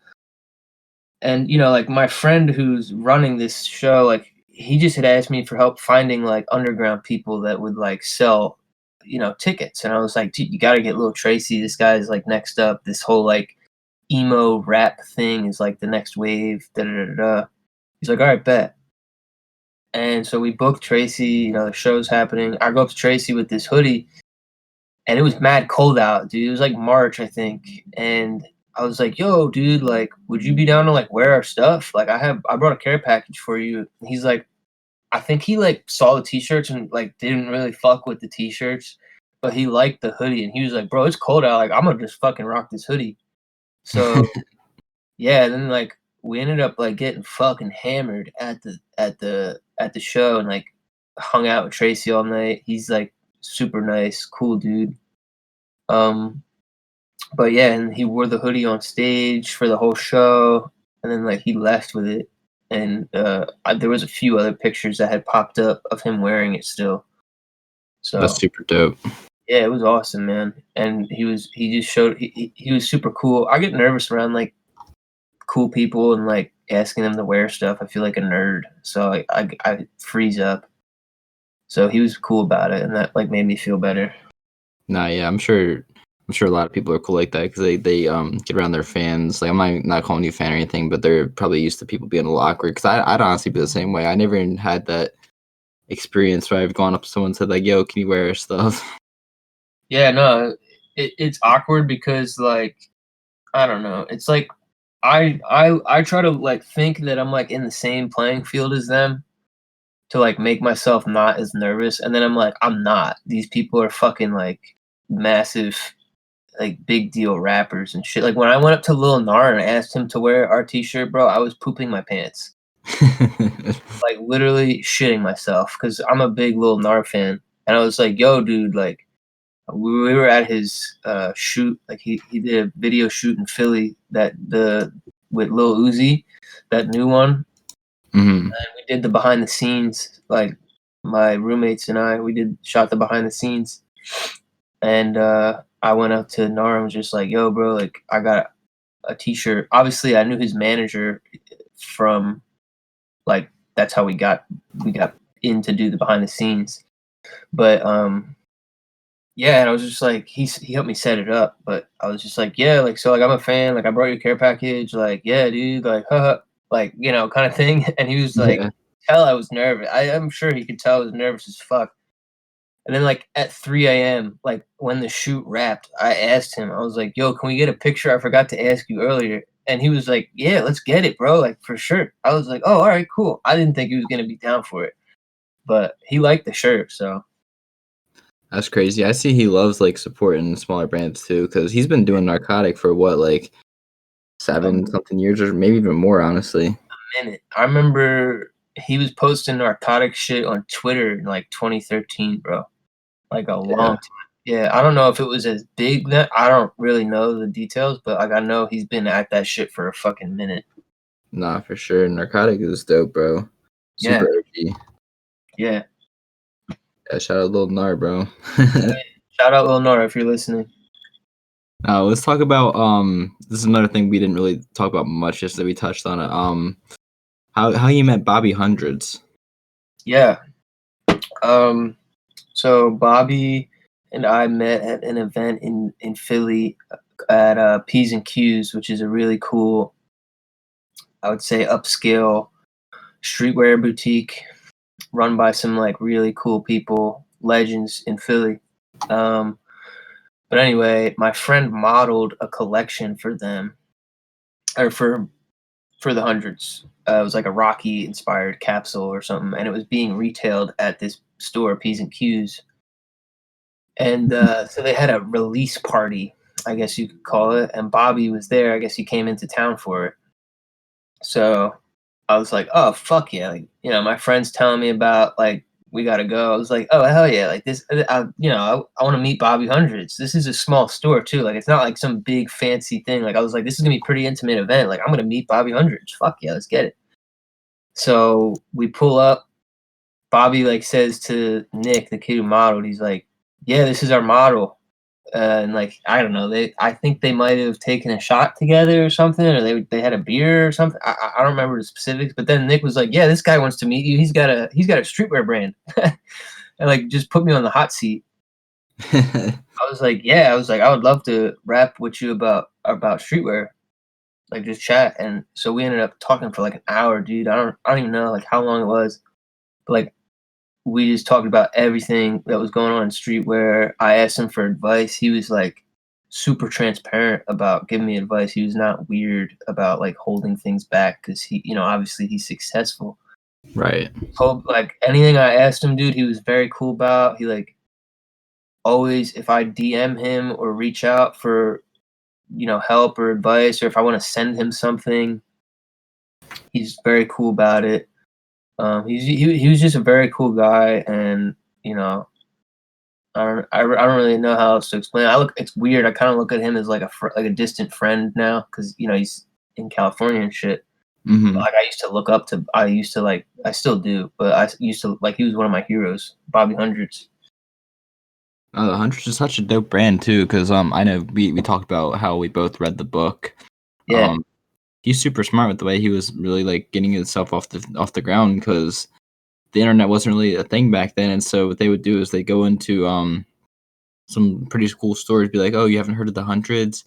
and like my friend who's running this show, like he just had asked me for help finding like underground people that would like sell, tickets. And I was like, dude, you got to get Lil Tracy. This guy's like next up. This whole like emo rap thing is like the next wave. Da da da da. He's like, all right, bet. And so we booked Tracy. The show's happening. I go up to Tracy with this hoodie, and it was mad cold out, dude. It was like March, I think, and I was like, "Yo, dude, like, would you be down to like wear our stuff? Like, I brought a care package for you." And he's like, I think he like saw the t-shirts and like didn't really fuck with the t-shirts, but he liked the hoodie, and he was like, "Bro, it's cold out. Like, I'm gonna just fucking rock this hoodie." So yeah, and then like we ended up like getting fucking hammered at the show, and like hung out with Tracy all night. He's like super nice, cool dude. Um, but yeah, and he wore the hoodie on stage for the whole show, and then like he left with it. And there was a few other pictures that had popped up of him wearing it still. So That's super dope. yeah, it was awesome, man. And he just showed he was super cool. I get nervous around like cool people and like asking them to wear stuff. I feel like a nerd, so I freeze up. So he was cool about it, and that like made me feel better. Nah, yeah, I'm sure a lot of people are cool like that because they get around their fans. Like I'm not calling you a fan or anything, but they're probably used to people being a little awkward. Because I'd honestly be the same way. I never even had that experience where I've gone up to someone and said like, "Yo, can you wear our stuff?" Yeah, no, it's awkward because like I don't know. It's like I try to like think that I'm like in the same playing field as them to like make myself not as nervous, and then I'm like I'm not. These people are fucking like massive, like big deal rappers and shit. Like when I went up to Lil Nar and I asked him to wear our t-shirt, bro, I was pooping my pants. Like literally shitting myself because I'm a big Lil Nar fan. And I was like, yo, dude, like we were at his shoot, like he did a video shoot in Philly with Lil Uzi, that new one. Mm-hmm. And we did the behind the scenes, like my roommates and I, shot the behind the scenes. And I went up to Nar and was just like, yo, bro, like I got a t-shirt. Obviously I knew his manager from like that's how we got in to do the behind the scenes. But yeah, and I was just like he helped me set it up, but I was just like, yeah, like so like I'm a fan, like I brought your care package, like yeah, dude, like haha, like kind of thing. And he was like, Yeah. tell I was nervous. I'm sure he could tell I was nervous as fuck. And then like at 3 a.m., like when the shoot wrapped, I asked him, I was like, yo, can we get a picture? I forgot to ask you earlier. And he was like, yeah, let's get it, bro. Like for sure. I was like, oh, all right, cool. I didn't think he was gonna be down for it. But he liked the shirt, so That's crazy. I see he loves like supporting smaller brands too because he's been doing narcotic for what like a 7 something years or maybe even more, honestly. minute. I remember he was posting narcotic shit on Twitter in like 2013, bro. Like a long Yeah. time. Yeah, I don't know if it was as big then. I don't really know the details, but like I know he's been at that shit for a fucking minute. Nah, for sure. Narcotic is dope, bro. Yeah, Super OG. yeah. Yeah, shout out Lil Nar, bro. Shout out Lil Nora if you're listening. Now let's talk about this is another thing we didn't really talk about much, just that we touched on it. How you met Bobby Hundreds. Yeah. So Bobby and I met at an event in Philly at P's and Q's, which is a really cool, I would say, upscale streetwear boutique run by some like really cool people, legends in Philly. But anyway, my friend modeled a collection for them, or for the hundreds. It was like a Rocky inspired capsule or something, and it was being retailed at this store, P's and Q's. And so they had a release party, I guess you could call it, and Bobby was there. I guess he came into town for it. So I was like, oh fuck yeah, like my friend's telling me about like we gotta go. I was like, oh hell yeah, like this, I want to meet Bobby Hundreds. This is a small store too, like it's not like some big fancy thing. Like I was like, this is gonna be a pretty intimate event. Like I'm gonna meet Bobby Hundreds. Fuck yeah, let's get it. So we pull up, Bobby like says to Nick, the kid who modeled, he's like, "Yeah, this is our model." And like I don't know, I think they might have taken a shot together or something, or they had a beer or something. I don't remember the specifics, but then Nick was like, "Yeah, this guy wants to meet you. He's got a streetwear brand," and like just put me on the hot seat. I was like, "Yeah," I was like, "I would love to rap with you about streetwear, like just chat." And so we ended up talking for like an hour, dude. I don't even know like how long it was, but like we just talked about everything that was going on in streetwear. I asked him for advice. He was like super transparent about giving me advice. He was not weird about like holding things back because obviously he's successful. Right. Told like anything I asked him, dude, he was very cool about. He like always, if I DM him or reach out for help or advice, or if I want to send him something, he's very cool about it. He was just a very cool guy, and I don't really know how else to explain it. It's weird. I kind of look at him as like a distant friend now because he's in California and shit. Mm-hmm. Like I used to like, I still do, but I used to like, he was one of my heroes, Bobby Hundreds. The Huntress is such a dope brand too, because I know we talked about how we both read the book. Yeah, He's super smart with the way he was really like getting himself off the ground, because the internet wasn't really a thing back then, and so what they would do is they go into some pretty cool stores, be like, oh, you haven't heard of the Hundreds?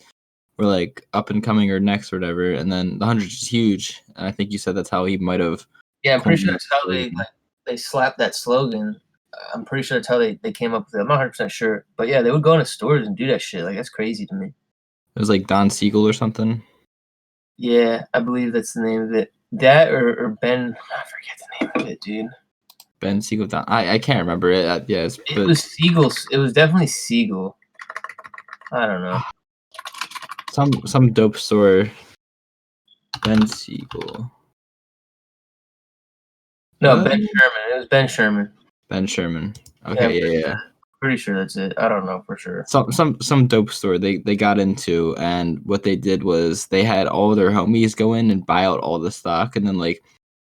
We're like up and coming or next or whatever, and then the Hundreds is huge, and I think you said that's how he might have. yeah. I'm pretty sure coined that's how it. they slapped that slogan. I'm pretty sure that's how they came up with it. I'm not 100% sure, but yeah, they would go into stores and do that shit. Like that's crazy to me. It was like Don Siegel or something. Yeah, I believe that's the name of it. That or Ben, I forget the name of it, dude. Ben Siegel. I can't remember it. Yes, It but was Siegel. It was definitely Siegel. I don't know. some dope store. Ben Siegel. No, What? Ben Sherman. It was Ben Sherman. Ben Sherman. Okay, yeah. Pretty sure that's it. I don't know for sure. Some dope store they got into, and what they did was they had all their homies go in and buy out all the stock, and then like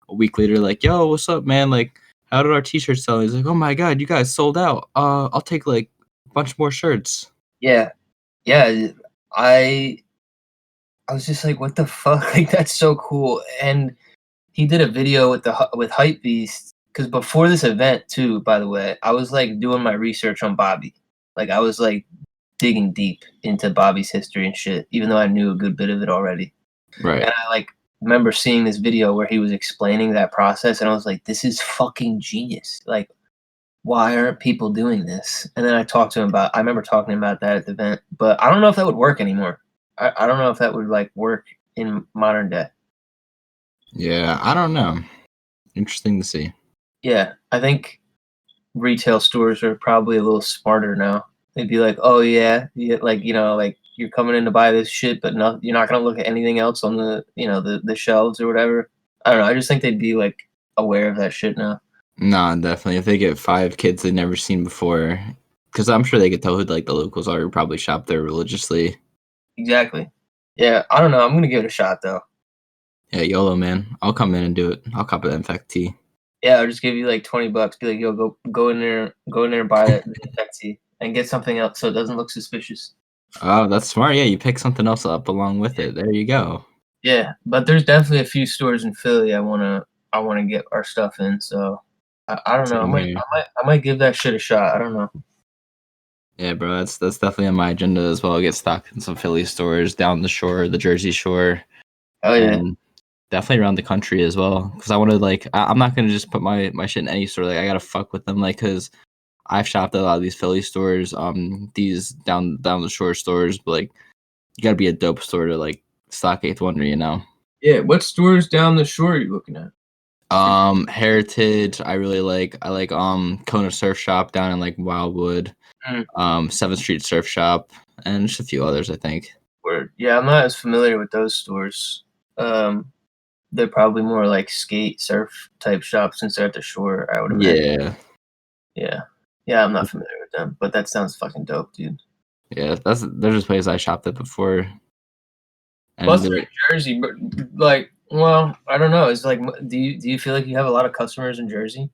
a week later, like, yo, what's up, man? Like, how did our t-shirts sell? He's like, oh my god, you guys sold out. I'll take like a bunch more shirts. Yeah, yeah. I was just like, what the fuck? Like that's so cool. And he did a video with Hype Beast because before this event too. By the way, I was like doing my research on Bobby. Like I was like digging deep into Bobby's history and shit, even though I knew a good bit of it already. Right. And I like remember seeing this video where he was explaining that process, and I was like, this is fucking genius. Like, why aren't people doing this? And then I remember talking about that at the event, but I don't know if that would work anymore. I don't know if that would like work in modern day. Yeah, I don't know. Interesting to see. Yeah, I think retail stores are probably a little smarter now. They'd be like, oh yeah, like like you're coming in to buy this shit, but you're not gonna look at anything else on the shelves or whatever. I don't know. I just think they'd be like aware of that shit now. Nah, definitely. If they get 5 kids they've never seen before, because I'm sure they could tell who like the locals are who probably shop there religiously. Exactly. Yeah, I don't know. I'm gonna give it a shot though. Yeah, YOLO, man. I'll come in and do it. I'll cop an Infect tee. Yeah, I'll just give you like $20. Be like, yo, go in there, and buy it, and get something else so it doesn't look suspicious. Oh, that's smart. Yeah, you pick something else up along with it. There you go. Yeah, but there's definitely a few stores in Philly I wanna get our stuff in. So I don't know. Same here. I might give that shit a shot. I don't know. Yeah, bro. That's definitely on my agenda as well. Get stocked in some Philly stores down the shore, the Jersey Shore, Oh yeah, and definitely around the country as well. Because I want to like, I'm not gonna just put my shit in any store. Like, I gotta fuck with them. Like, cause I've shopped at a lot of these Philly stores, these down the shore stores, but like, you gotta be a dope store to like stock Eighth Wonder, you know. yeah. What stores down the shore are you looking at? Heritage, I really like. I like Kona Surf Shop down in like Wildwood, Mm. 7th Street Surf Shop, and just a few others, I think. Word. Yeah, I'm not as familiar with those stores. They're probably more like skate surf type shops since they're at the shore. I would imagine. Yeah, Yeah, yeah. I'm not familiar with them, but that sounds fucking dope, dude. yeah. There's just places I shopped at before, and Plus, they're in Jersey, but like, well, I don't know. It's like, do you feel like you have a lot of customers in Jersey?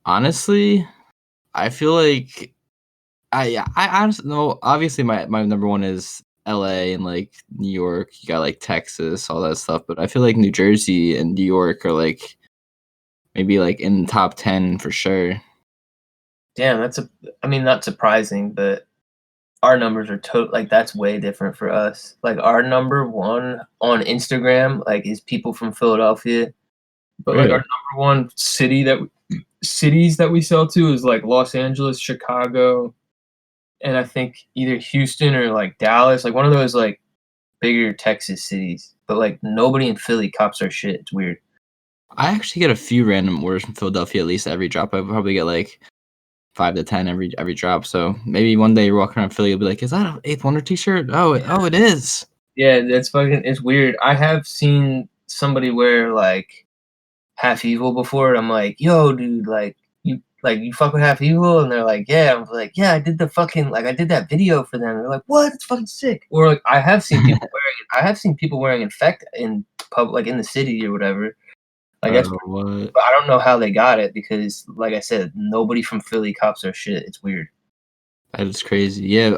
Honestly, I feel like I honestly no. Obviously, my number one is L.A. and like New York. You got like Texas, all that stuff. But I feel like New Jersey and New York are like maybe like in the top 10 for sure. Damn, I mean, not surprising, but our numbers are like that's way different for us. Like our number one on Instagram, like is people from Philadelphia, but like our Really? number one cities that we sell to is like Los Angeles, Chicago, and I think either Houston or like Dallas, like one of those like bigger Texas cities. But like nobody in Philly cops our shit. It's weird. I actually get a few random orders from Philadelphia at least every drop. I probably get like 5 to 10 every drop. So maybe one day you're walking around Philly, you'll be like, "Is that an Eighth Wonder T-shirt? Oh, it is." Yeah, that's fucking. It's weird. I have seen somebody wear like Half Evil before. And I'm like, yo, dude, you fuck with Half Evil, and they're like, yeah. I'm like, yeah, I did I did that video for them. They're like, what? It's fucking sick. Or like, I have seen people wearing Infect in like in the city or whatever. Like that's, What? but I don't know how they got it because, like I said, nobody from Philly cops their shit. It's weird. That is crazy. Yeah.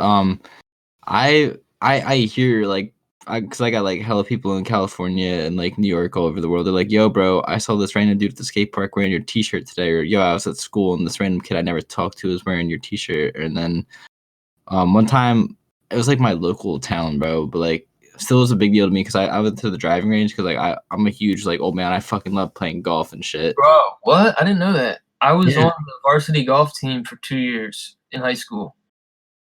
I hear like because I got like hella people in California and like New York all over the world. They're like, "Yo, bro, I saw this random dude at the skate park wearing your T-shirt today," or "Yo, I was at school and this random kid I never talked to was wearing your T-shirt." And then one time it was like my local town, bro, but like still was a big deal to me because I went to the driving range because like I'm a huge like old man. I fucking love playing golf and shit. Bro, what? I didn't know that. I was Yeah. on the varsity golf team for 2 years in high school.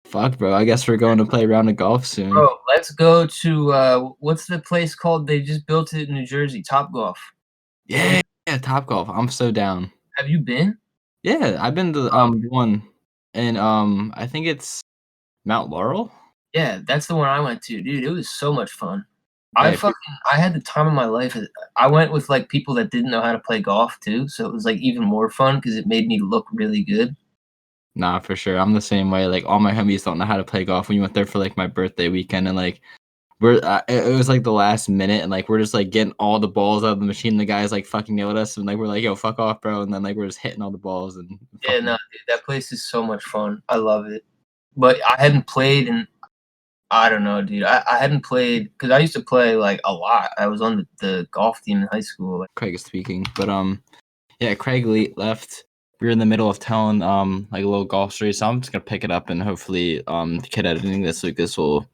Fuck, bro. I guess we're going to play a round of golf soon. Bro, let's go to what's the place called? They just built it in New Jersey, Topgolf. Yeah, yeah, Topgolf. I'm so down. Have you been? Yeah, I've been to Oh, one and I think it's Mount Laurel. yeah, that's the one I went to, dude. It was so much fun. Yeah, if you I had the time of my life. I went with like people that didn't know how to play golf too, so it was like even more fun because it made me look really good. nah, for sure. I'm the same way. Like all my homies don't know how to play golf. We went there for like my birthday weekend and like it was like the last minute and like we're just like getting all the balls out of the machine. The guys like fucking yelled at us and like we're like, "Yo, fuck off, bro." And then like we're just hitting all the balls and Yeah, fucking no, dude, that place is so much fun. I love it. But I hadn't played in I don't know, dude. I hadn't played because I used to play like a lot. I was on the golf team in high school. Like, Craig is speaking. But yeah, Craig left. We were in the middle of telling like a little golf story, so I'm just gonna pick it up and hopefully the kid editing this week this will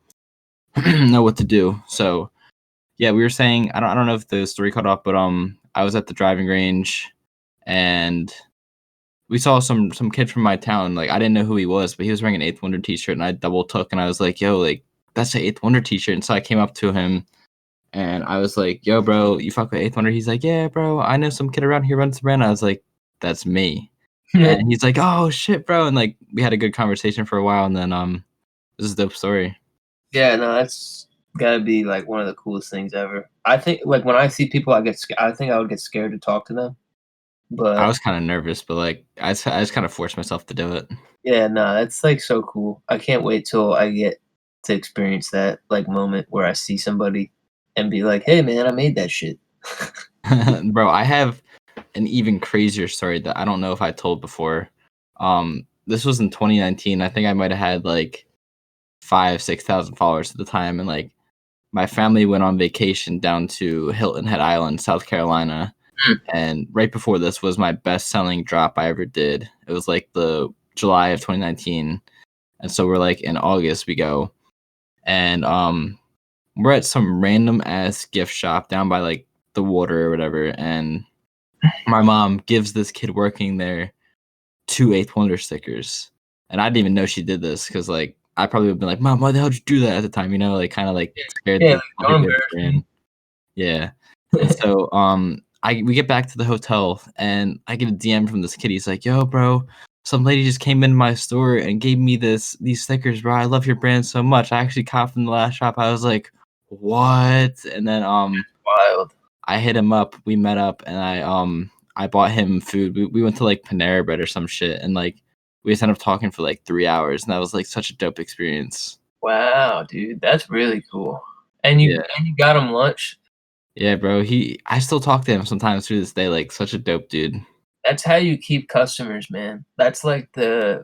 know what to do. So yeah, we were saying I don't know if the story caught up, but I was at the driving range and we saw some kid from my town. Like I didn't know who he was, but he was wearing an Eighth Wonder T-shirt, and I double took and I was like, "Yo, like that's the Eighth Wonder T-shirt." And so I came up to him and I was like, "Yo, bro, you fuck with Eighth Wonder?" He's like, "Yeah, bro, I know some kid around here runs the brand." I was like, "That's me." And he's like, "Oh shit, bro!" And like we had a good conversation for a while, and then this is a dope story. yeah, no, that's gotta be like one of the coolest things ever. I think like when I see people, I think I would get scared to talk to them. I But was kind of nervous, but like I just kind of forced myself to do it. yeah, no, that's like so cool. I can't wait till I get to experience that like moment where I see somebody and be like, "Hey, man, I made that shit." Bro, I have an even crazier story that I don't know if I told before. This was in 2019. I think I might have had like 5, 6,000 followers at the time, and like my family went on vacation down to Hilton Head Island, South Carolina. Mm. And right before this was my best selling drop I ever did. It was like the July of 2019. And so we're like in August we go. And we're at some random ass gift shop down by like the water or whatever. And my mom gives this kid working there 2 Eighth Wonder stickers. And I didn't even know she did this because like I probably would have been like, "Mom, why the hell did you do that at the time?" You know, like kind of like scared Yeah, to like, tell don't people at the embarrass me. brand. Yeah. And so we get back to the hotel and I get a DM from this kid. He's like, "Yo, bro, some lady just came in my store and gave me these stickers, bro. I love your brand so much. I actually copped from the last shop." I was like, "What?" And then Wild. I hit him up. We met up and I bought him food. We went to like Panera Bread or some shit and like we just ended up talking for like 3 hours and that was like such a dope experience. Wow, dude, that's really cool. Yeah. And you got him lunch. Yeah, bro. I still talk to him sometimes to this day, like such a dope dude. That's how you keep customers, man. That's like I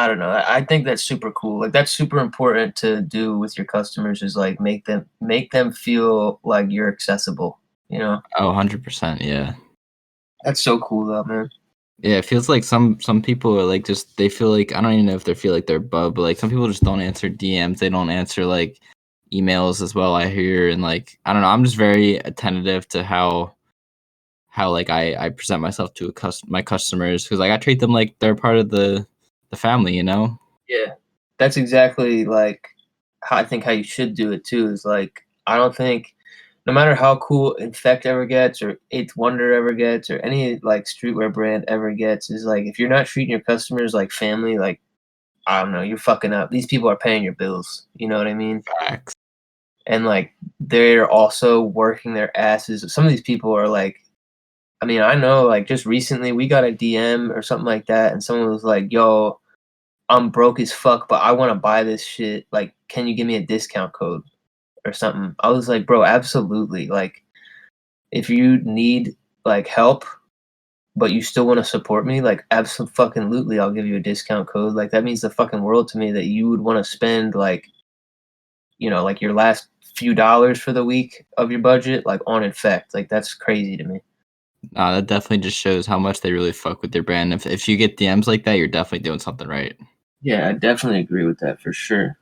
don't know. I think that's super cool. Like that's super important to do with your customers is like make them feel like you're accessible, you know? Oh, 100%, yeah. That's so cool though, man. Yeah, it feels like some people are like just they feel like I don't even know if they feel like they're above, but like some people just don't answer DMs. They don't answer like emails as well. I hear and like I don't know. I'm just very attentive to how like I present myself to my customers because like I treat them like they're part of the family. You know. Yeah. That's exactly like how I think how you should do it too is like I don't think no matter how cool Infect ever gets or Eighth Wonder ever gets or any like streetwear brand ever gets is like if you're not treating your customers like family, like I don't know, you're fucking up. These people are paying your bills. You know what I mean? Facts. And like they're also working their asses. Some of these people are like, I mean, I know like just recently we got a DM or something like that, and someone was like, "Yo, I'm broke as fuck, but I want to buy this shit. Like, can you give me a discount code or something?" I was like, "Bro, absolutely. Like, if you need like help, but you still want to support me, like, absolutely, I'll give you a discount code. Like, that means the fucking world to me that you would want to spend like, like your last few dollars for the week of your budget, like on Infect. Like, that's crazy to me." That definitely just shows how much they really fuck with their brand. If you get DMs like that, you're definitely doing something right. Yeah, I definitely agree with that for sure.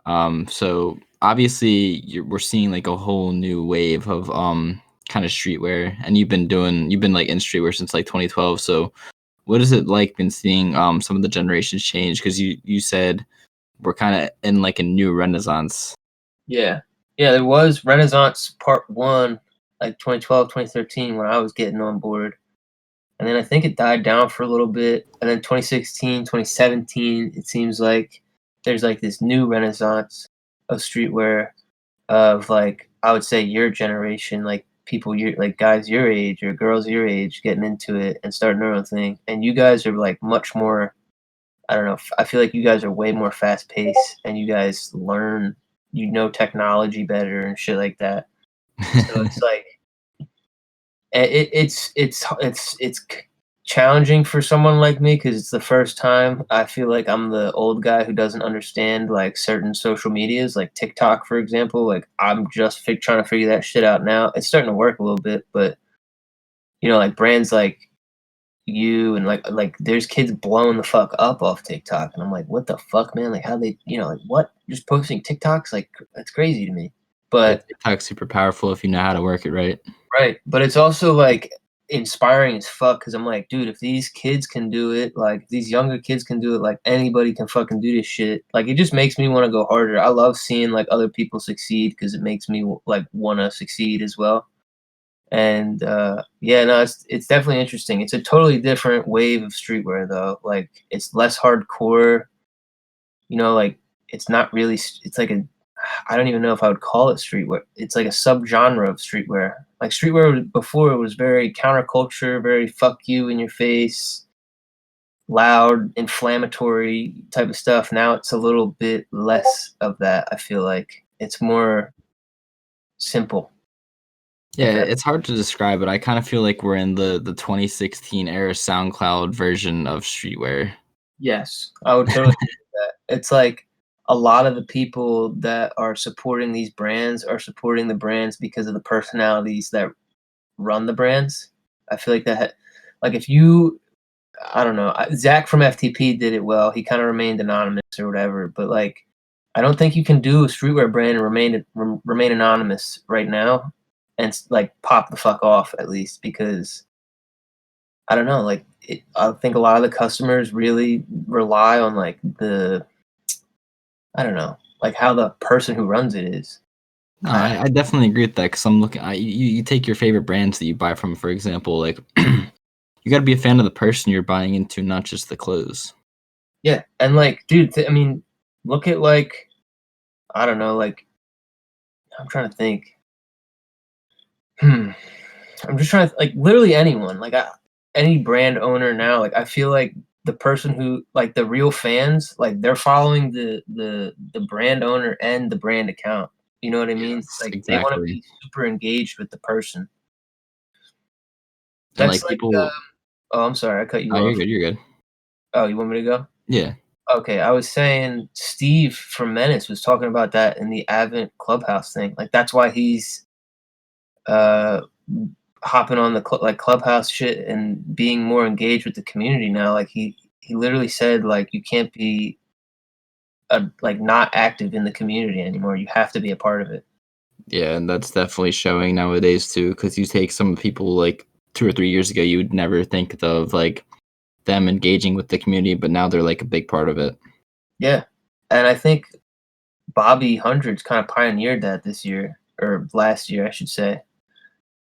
So obviously we're seeing like a whole new wave of kind of streetwear, and you've been like in streetwear since like 2012. So what is it like been seeing some of the generations change? Because you said we're kind of in like a new renaissance. Yeah. Yeah, there was Renaissance Part 1, like 2012, 2013 when I was getting on board. And then I think it died down for a little bit. And then 2016, 2017, it seems like there's like this new renaissance of streetwear of like I would say your generation, like people your like guys your age or girls your age getting into it and starting their own thing. And you guys are like much more I don't know, I feel like you guys are way more fast paced and you guys learn technology better and shit like that. So it's like it's challenging for someone like me because it's the first time I feel like I'm the old guy who doesn't understand like certain social medias, like TikTok, for example. Like I'm just trying to figure that shit out now. It's starting to work a little bit, but like brands like you and like there's kids blowing the fuck up off TikTok, and I'm like, what the fuck, man? Like how they, like what? Just posting TikToks, like that's crazy to me. Yeah, But TikTok's super powerful if you know how to work it right. right, but it's also like inspiring as fuck because I'm like, dude, if these kids can do it, like if these younger kids can do it, like anybody can fucking do this shit. Like it just makes me want to go harder. I love seeing like other people succeed because it makes me like want to succeed as well. And yeah, no, it's definitely interesting. It's a totally different wave of streetwear though. Like it's less hardcore. Like it's not really. It's like a. I don't even know if I would call it streetwear. It's like a subgenre of streetwear. Like streetwear before it was very counterculture, very fuck you in your face, loud, inflammatory type of stuff. Now it's a little bit less of that. I feel like it's more simple. Yeah, If that it's hard to describe, but I kind of feel like we're in the 2016 era SoundCloud version of streetwear. Yes, I would totally agree with that. It's like a lot of the people that are supporting these brands are supporting the brands because of the personalities that run the brands. I feel like like if you, I don't know, Zach from FTP did it well. He kind of remained anonymous or whatever, but like, I don't think you can do a streetwear brand and remain anonymous right now, and like pop the fuck off at least because I don't know, like I think a lot of the customers really rely on like I don't know, like how the person who runs it is. No, I definitely agree with that because I'm looking. You take your favorite brands that you buy from, for example, like you got to be a fan of the person you're buying into, not just the clothes. Yeah, and like, dude, I mean, look at like I don't know, like I'm trying to think. Hmm. I'm just trying to like literally anyone, like any brand owner now. Like I feel like the person who like the real fans, like they're following the brand owner and the brand account. You know what I mean? Yes, Like they want to exactly. be super engaged with the person. And That's like like, people, oh, I'm sorry, I cut you oh, you're off. good, you're good. Oh, you want me to go? Yeah, Okay, I was saying Steve from Menace was talking about that in the Advent Clubhouse thing. Like that's why he's uh hopping on the like Clubhouse shit and being more engaged with the community now. Like he literally said like you can't be like not active in the community anymore. You have to be a part of it. yeah, and that's definitely showing nowadays too. Because you take some people like 2 or 3 years ago, you would never think of like them engaging with the community, but now they're like a big part of it. Yeah, and I think Bobby Hundreds kind of pioneered that this year or last year, I should say.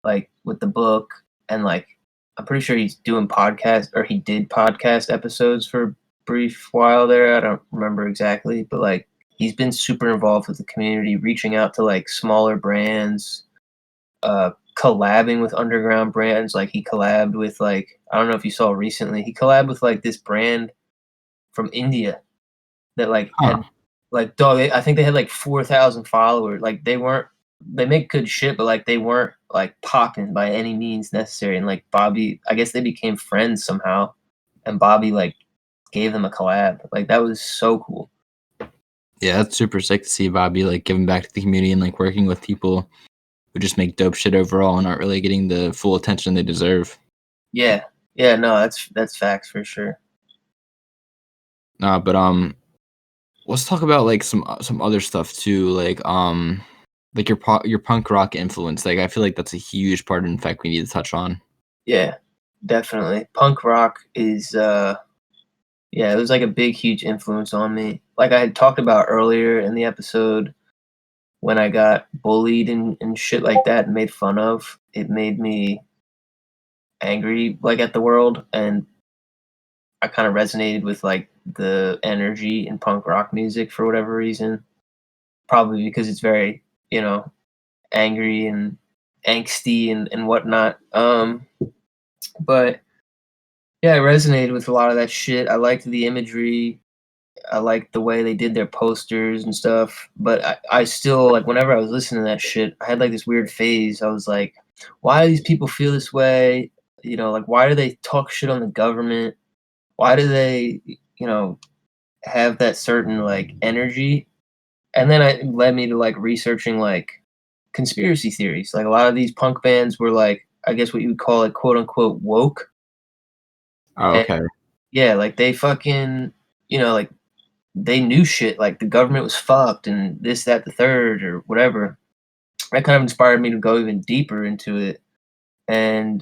Like with the book and like I'm pretty sure he's doing podcast or he did podcast episodes for a brief while there. I don't remember exactly, but like he's been super involved with the community, reaching out to like smaller brands, collabing with underground brands. Like he collabed with like I don't know if you saw recently, he collabed with like this brand from India that like Huh. had like dog. I think they had like 4,000 followers. Like they make good shit, but like they weren't like popping by any means necessary. And like Bobby, I guess they became friends somehow, and Bobby like gave them a collab. Like that was so cool. Yeah, that's super sick to see Bobby like giving back to the community and like working with people who just make dope shit overall and aren't really getting the full attention they deserve. Yeah, yeah, no, that's facts for sure. But let's talk about like some other stuff too, like your punk rock influence. Like I feel like that's a huge part of Infect we need to touch on. Yeah, definitely. Punk rock is yeah, it was like a big huge influence on me. Like I had talked about earlier in the episode when I got bullied and shit like that and made fun of, it made me angry like at the world and I kind of resonated with like the energy in punk rock music for whatever reason. Probably because it's very, you know, angry and angsty and whatnot. But yeah, I resonated with a lot of that shit. I liked the imagery. I liked the way they did their posters and stuff. But I still like whenever I was listening to that shit, I had like this weird phase. I was like, why do these people feel this way? You know, like why do they talk shit on the government? Why do they, you know, have that certain like energy? And then it led me to like researching like conspiracy theories. Like a lot of these punk bands were like, I guess what you would call it, quote unquote woke. Oh, And okay. yeah, like they fucking, you know, like they knew shit. Like the government was fucked and this, that, the third, or whatever. That kind of inspired me to go even deeper into it. And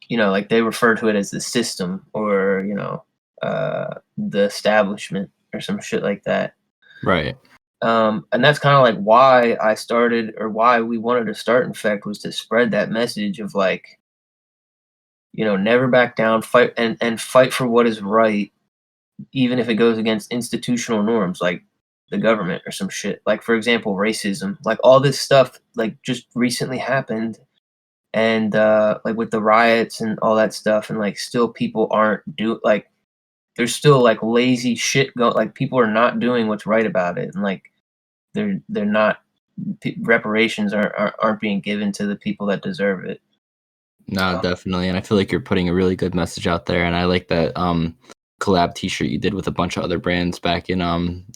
you know, like they refer to it as the system or, you know, the establishment or some shit like that. Right. And that's kind of like why I started or why we wanted to start Infect was to spread that message of like, you know, never back down, fight and fight for what is right, even if it goes against institutional norms like the government or some shit. Like for example, racism. Like all this stuff like just recently happened and like with the riots and all that stuff and like still people aren't like there's still like lazy shit going like people are not doing what's right about it and like they're not reparations aren't being given to the people that deserve it. No, definitely. And I feel like you're putting a really good message out there. And I like that collab t-shirt you did with a bunch of other brands back in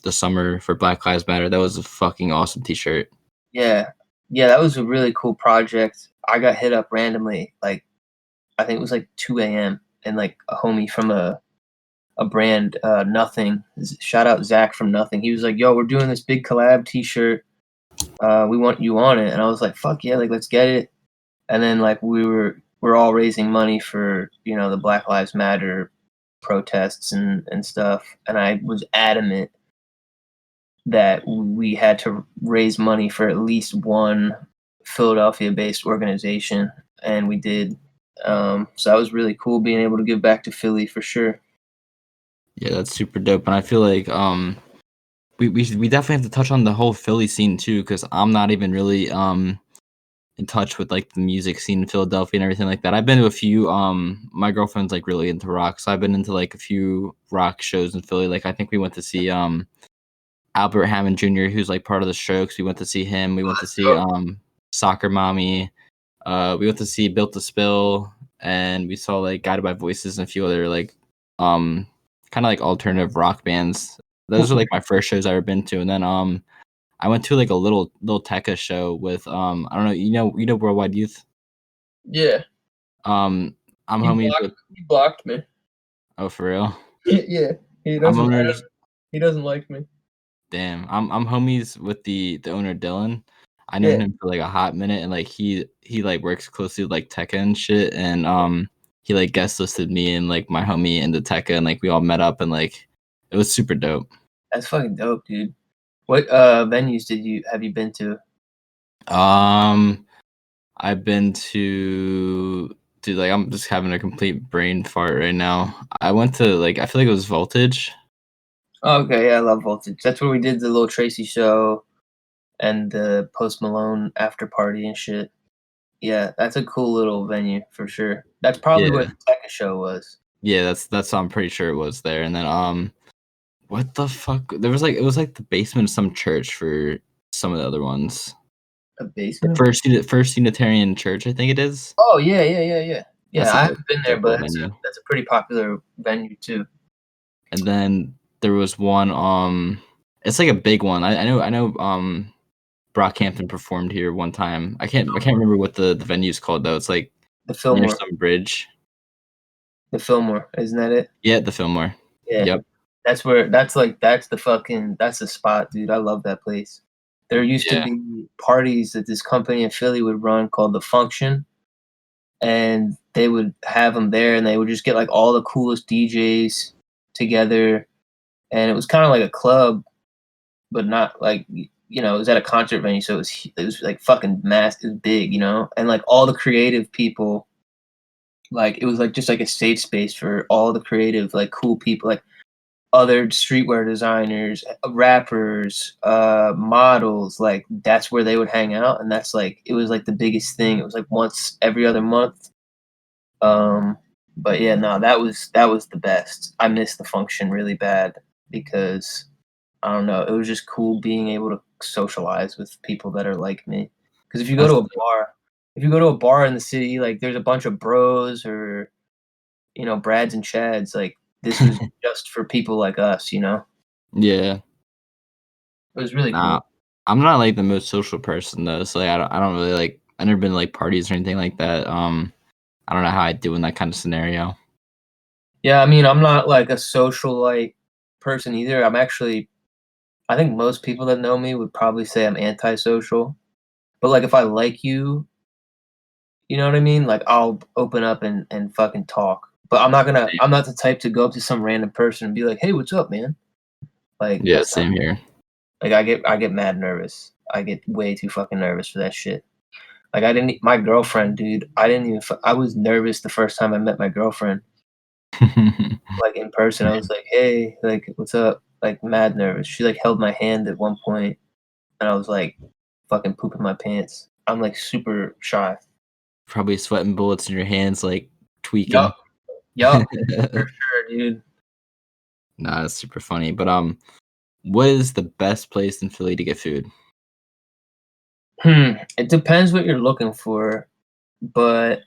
the summer for Black Lives Matter. That was a fucking awesome t-shirt. Yeah, yeah, that was a really cool project. I got hit up randomly, like I think it was like 2 a.m. and like a homie from a brand, Nothing. Shout out Zach from Nothing. He was like, "Yo, we're doing this big collab T-shirt. We want you on it." And I was like, "Fuck yeah, like let's get it." And then like we're all raising money for you know the Black Lives Matter protests and stuff. And I was adamant that we had to raise money for at least one Philadelphia-based organization, and we did. So that was really cool being able to give back to Philly for sure. Yeah, that's super dope. And I feel like we definitely have to touch on the whole Philly scene too, because I'm not even really in touch with like the music scene in Philadelphia and everything like that. I've been to a few my girlfriend's like really into rock, so I've been into like a few rock shows in Philly. Like I think we went to see Albert Hammond Jr., who's like part of the Strokes. We went to see him. We went to see Soccer Mommy. We went to see Built to Spill, and we saw like Guided by Voices and a few other like kind of like alternative rock bands. Those are like my first shows I ever been to, and then I went to like a little Tekka show with I don't know, you know Worldwide Youth. Yeah. I'm homies with. He blocked me. Oh, for real? Yeah. He I'm doesn't. owners. He doesn't like me. Damn, I'm homies with the owner Dylan. I known Yeah. him for like a hot minute, and like he like works closely with like Tekka and shit, and he like guest listed me and like my homie into Tekka, and like we all met up, and like it was super dope. That's fucking dope, dude. What venues have you been to? I've been to dude, like I'm just having a complete brain fart right now. I went to like I feel like it was Voltage. Oh, okay, yeah, I love Voltage. That's where we did the Lil Tracy show and the Post Malone after party and shit. Yeah, that's a cool little venue for sure. That's probably where Yeah. the Tekka show was. Yeah, that's I'm pretty sure it was there. And then what the fuck? There was like it was like the basement of some church for some of the other ones. A The basement? First Unitarian Church, I think it is. Oh yeah, yeah, yeah, yeah. Yeah, That's a I dope, haven't been there, dope but little venue. that's a pretty popular venue too. And then there was one it's like a big one. I know Brockhampton performed here one time. I can't remember what the venue's called though. It's like The near Fillmore. some bridge. The Fillmore, isn't that it? Yeah, the Fillmore. Yeah. Yep. That's the spot, dude. I love that place. There used to Yeah. be parties that this company in Philly would run called The Function, and they would have them there, and they would just get like all the coolest DJs together, and it was kind of like a club, but not like it was at a concert venue, so it was like fucking massive, it was big, and like all the creative people, like it was like just like a safe space for all the creative like cool people, like other streetwear designers, rappers, models, like that's where they would hang out, and that's like it was like the biggest thing. It was like once every other month. But yeah, no, that was the best. I missed the Function really bad because I don't know, it was just cool being able to socialize with people that are like me. Because That's if you go to a bar in the city, like there's a bunch of bros or Brads and Chads, like this was just for people like us, yeah. It was really Nah, cool. I'm not like the most social person though, so like I don't really like I've never been to like parties or anything like that. I don't know how I do in that kind of scenario. Yeah, I mean, I'm not like a social like person either. I think most people that know me would probably say I'm antisocial. But like if I like you, you know what I mean? Like I'll open up and fucking talk. But I'm not the type to go up to some random person and be like, "Hey, what's up, man?" Like Yeah, that's not same here. like I get mad nervous. I get way too fucking nervous for that shit. Like my girlfriend, dude, I was nervous the first time I met my girlfriend. Like in person, I was like, "Hey, like, what's up?" Like mad nervous. She like held my hand at one point, and I was like, fucking pooping my pants. I'm like super shy. Probably sweating bullets in your hands, like tweaking. Yup, yup, for sure, dude. Nah, that's super funny. But what is the best place in Philly to get food? It depends what you're looking for, but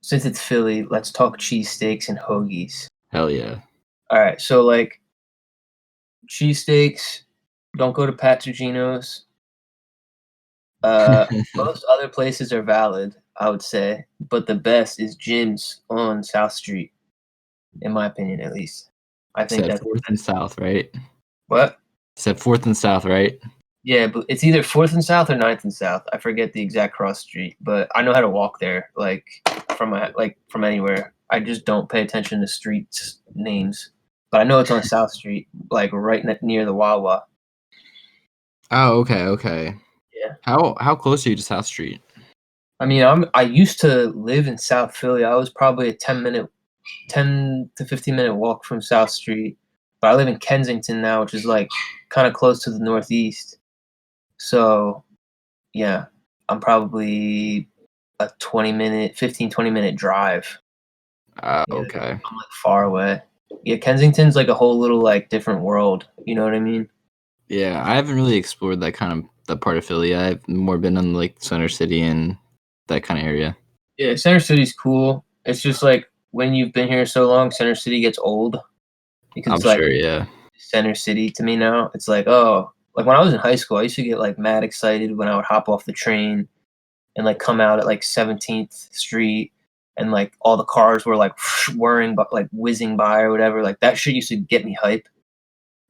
since it's Philly, let's talk cheesesteaks and hoagies. Hell yeah. All right, so like cheesesteaks, don't go to Patugino's. Most other places are valid, I would say, but the best is Jim's on South Street, in my opinion, at least. I think Said that's Fourth and South, right? what? Said Fourth and South, right? Yeah, but it's either 4th and South or 9th and South. I forget the exact cross street, but I know how to walk there, like from anywhere. I just don't pay attention to streets names, but I know it's on South Street, like right near the Wawa. Oh, okay, okay. Yeah. How close are you to South Street? I mean, I used to live in South Philly. I was probably a 10 to 15-minute walk from South Street, but I live in Kensington now, which is like kind of close to the Northeast. So, yeah, I'm probably a 20-minute drive. Yeah, Okay. I'm like far away. Yeah, Kensington's like a whole little like different world. You know what I mean? Yeah, I haven't really explored that part of Philly. I've more been in like Center City and that kind of area. Yeah, Center City's cool. It's just like when you've been here so long, Center City gets old because I'm it's like sure, yeah. Center City to me now. It's like, oh, like when I was in high school, I used to get like mad excited when I would hop off the train and like come out at like 17th Street and like all the cars were like whirring but like whizzing by or whatever. Like that shit used to get me hype.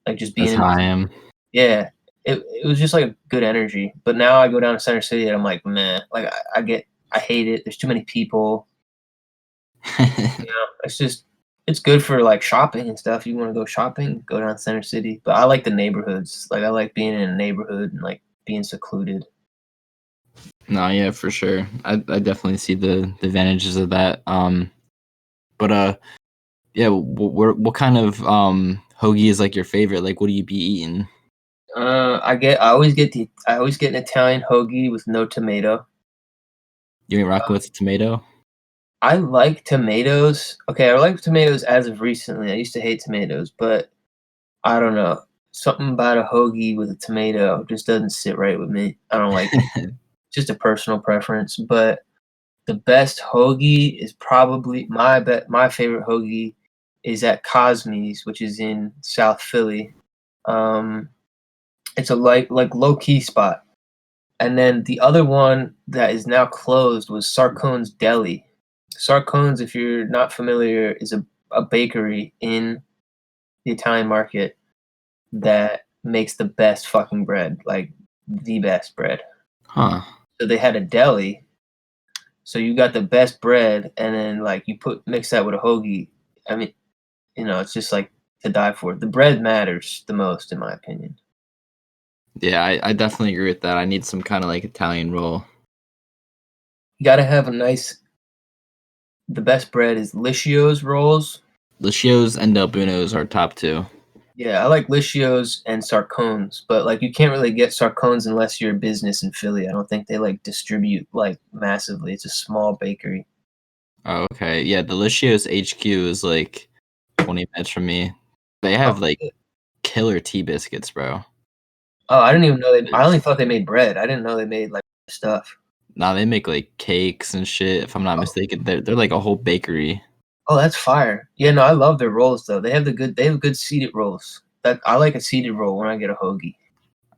Like just being That's in how I am. yeah. It was just like a good energy. But now I go down to Center City and I'm like, man, like I hate it. There's too many people. You know, it's good for like shopping and stuff. You want to go shopping, go down to Center City. But I like the neighborhoods. Like I like being in a neighborhood and like being secluded. No, yeah, for sure. I definitely see the advantages of that. But yeah, what kind of hoagie is like your favorite? Like, what do you be eating? I always get an Italian hoagie with no tomato. You ain't rocking with the tomato? I like tomatoes. Okay, I like tomatoes as of recently. I used to hate tomatoes, but I don't know. Something about a hoagie with a tomato just doesn't sit right with me. I don't like it. Just a personal preference, but the best hoagie is probably my favorite hoagie is at Cosme's, which is in South Philly. Um, it's a like low key spot. And then the other one that is now closed was Sarcone's Deli. Sarcone's, if you're not familiar, is a bakery in the Italian market that makes the best fucking bread, like the best bread. Huh. So they had a deli. So you got the best bread, and then like you mix that with a hoagie. I mean, it's just like to die for. The bread matters the most, in my opinion. Yeah, I definitely agree with that. I need some kind of like Italian roll. You got to have a nice. The best bread is Liscio's rolls. Liscios and Del Buonos are top two. Yeah, I like Liscio's and Sarcones, but like you can't really get Sarcones unless you're a business in Philly. I don't think they like distribute like massively. It's a small bakery. Oh, okay. Yeah, the Liscios HQ is like 20 minutes from me. They Oh, have like killer tea biscuits, bro. I didn't even know they. I only thought they made bread. I didn't know they made like stuff. Nah, they make like cakes and shit. If I'm not mistaken, they're like a whole bakery. Oh, that's fire. Yeah, no, I love their rolls though. They have good seeded rolls. That I like a seeded roll when I get a hoagie.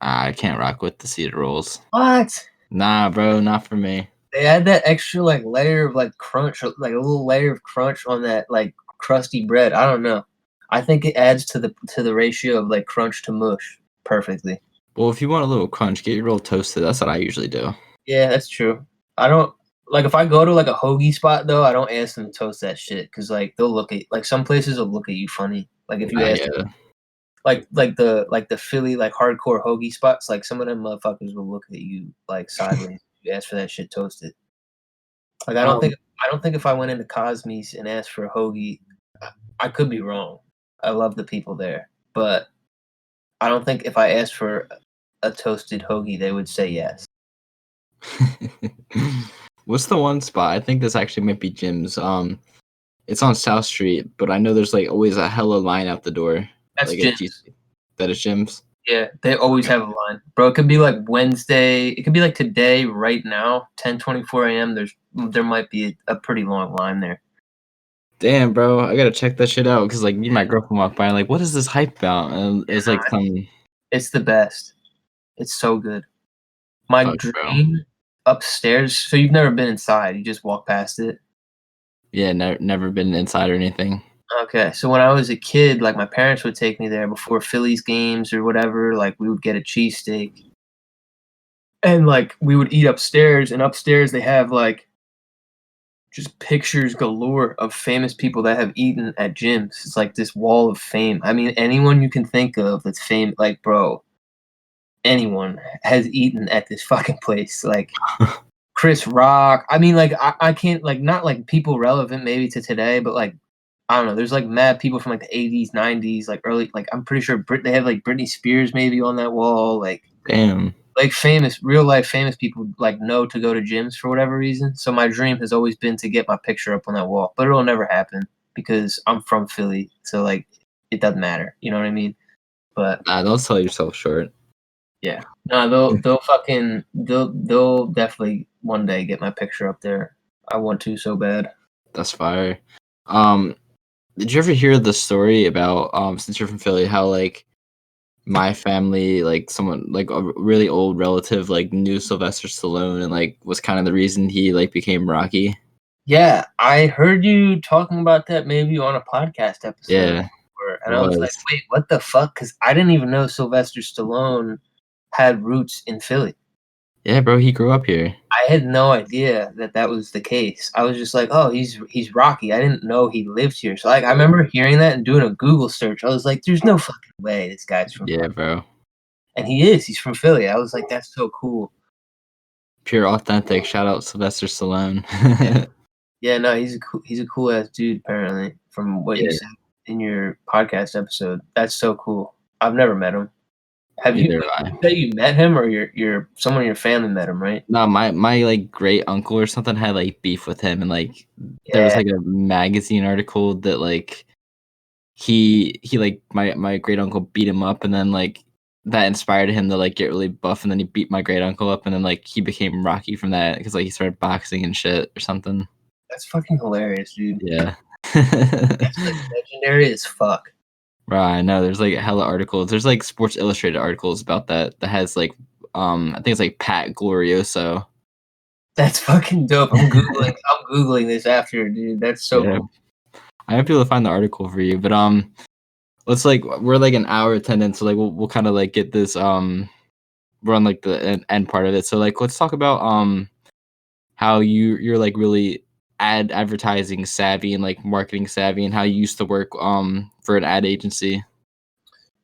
I can't rock with the seeded rolls. What? Nah, bro, not for me. They add that extra like layer of like crunch, like a little layer of crunch on that like crusty bread. I don't know. I think it adds to the ratio of like crunch to mush perfectly. Well, if you want a little crunch, get your roll toasted. That's what I usually do. Yeah, that's true. I don't like if I go to like a hoagie spot though, I don't ask them to toast that shit because like they'll look at like some places will look at you funny. Like if you Nah, ask yeah. like the Philly like hardcore hoagie spots, like some of them motherfuckers will look at you like sideways if you ask for that shit toasted. Like Um, I don't think if I went into Cosme's and asked for a hoagie, I could be wrong. I love the people there, but I don't think if I asked for a toasted hoagie, they would say yes. what's the one spot? I think this actually might be Jim's. It's on South Street, but I know there's like always a hella line out the door. That's Like at Jim's. GC. That is Jim's. Yeah, they always have a line, bro. It could be like Wednesday. It could be like today, right now, 10:24 a.m. There might be a pretty long line there. Damn, bro, I gotta check that shit out because like me and my girlfriend walked by and like, what is this hype about? And it was Yeah, like some it's the best. It's so good. My fuck, bro. dream upstairs. So you've never been inside. You just walk past it. Yeah, never been inside or anything. Okay, so when I was a kid, like my parents would take me there before Phillies games or whatever. Like we would get a cheesesteak, and like we would eat upstairs. And upstairs they have like just pictures galore of famous people that have eaten at gyms. It's like this wall of fame. I mean, anyone you can think of that's famous, like bro, anyone has eaten at this fucking place. Like Chris Rock. I mean, like I can't like not like people relevant maybe to today, but like I don't know. There's like mad people from like the 80s, 90s, like early. Like I'm pretty sure they have like Britney Spears maybe on that wall. Damn. Like famous, real life famous people like know to go to gyms for whatever reason. So my dream has always been to get my picture up on that wall, but it'll never happen because I'm from Philly. So like it doesn't matter. You know what I mean? But Nah, don't sell yourself short. yeah, no, they'll definitely one day get my picture up there. I want to so bad. That's fire. Did you ever hear the story about since you're from Philly, how like my family, like someone like a really old relative, like knew Sylvester Stallone and like was kind of the reason he like became Rocky? Yeah, I heard you talking about that maybe on a podcast episode, Yeah, it and I was like, was. wait, what the fuck? Because I didn't even know Sylvester Stallone had roots in Philly. Yeah, bro, he grew up here. I had no idea that that was the case. I was just like, oh, he's Rocky. I didn't know he lived here. So like, I remember hearing that and doing a Google search. I was like, there's no fucking way this guy's from Yeah, Philly. bro. And he is. He's from Philly. I was like, that's so cool. Pure authentic. Shout out Sylvester Stallone. Yeah, no, he's a cool ass dude. Apparently, from what you Yeah, said in your podcast episode, that's so cool. I've never met him. Have you? neither have You I. say you met him, or your someone in your family met him, right? No, my like great uncle or something had like beef with him, and like there was Yeah, like a magazine article that like he like my great uncle beat him up, and then like that inspired him to like get really buff, and then he beat my great uncle up, and then like he became Rocky from that because like he started boxing and shit or something. that's fucking hilarious, dude. Yeah. That's like legendary as fuck. Right, I know. There's like hella articles. There's like Sports Illustrated articles about that has like I think it's like Pat Glorioso. That's fucking dope. I'm googling this after, dude. That's so Yeah. cool. I might be able to find the article for you, but let's like we're like an hour attendance, so like we'll kind of like get this we're on like the end part of it. So like let's talk about how you're like really advertising savvy and like marketing savvy and how you used to work for an ad agency.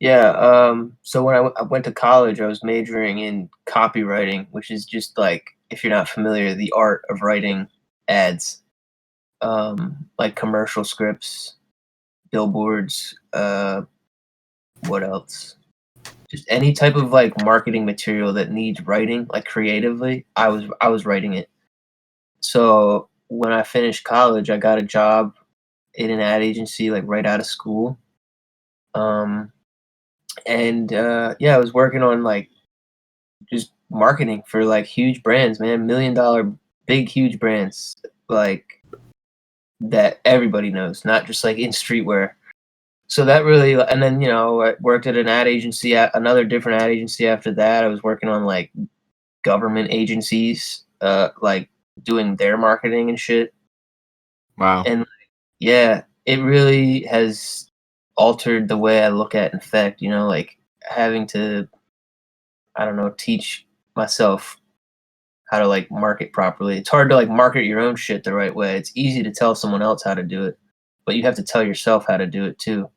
Yeah. So when I went to college, I was majoring in copywriting, which is just like, if you're not familiar, the art of writing ads, like commercial scripts, billboards. What else? Just any type of like marketing material that needs writing, like creatively. I was writing it. So when I finished college, I got a job in an ad agency, like right out of school. Um, and yeah, I was working on like just marketing for like huge brands, man, $1 million, big, huge brands, like that everybody knows, not just like in streetwear. So that really, and then I worked at an ad agency, at another different ad agency after that. I was working on like government agencies, like doing their marketing and shit. Wow. And yeah, it really has altered the way I look at Infect, like having to, I don't know, teach myself how to like market properly. It's hard to like market your own shit the right way. It's easy to tell someone else how to do it, but you have to tell yourself how to do it too.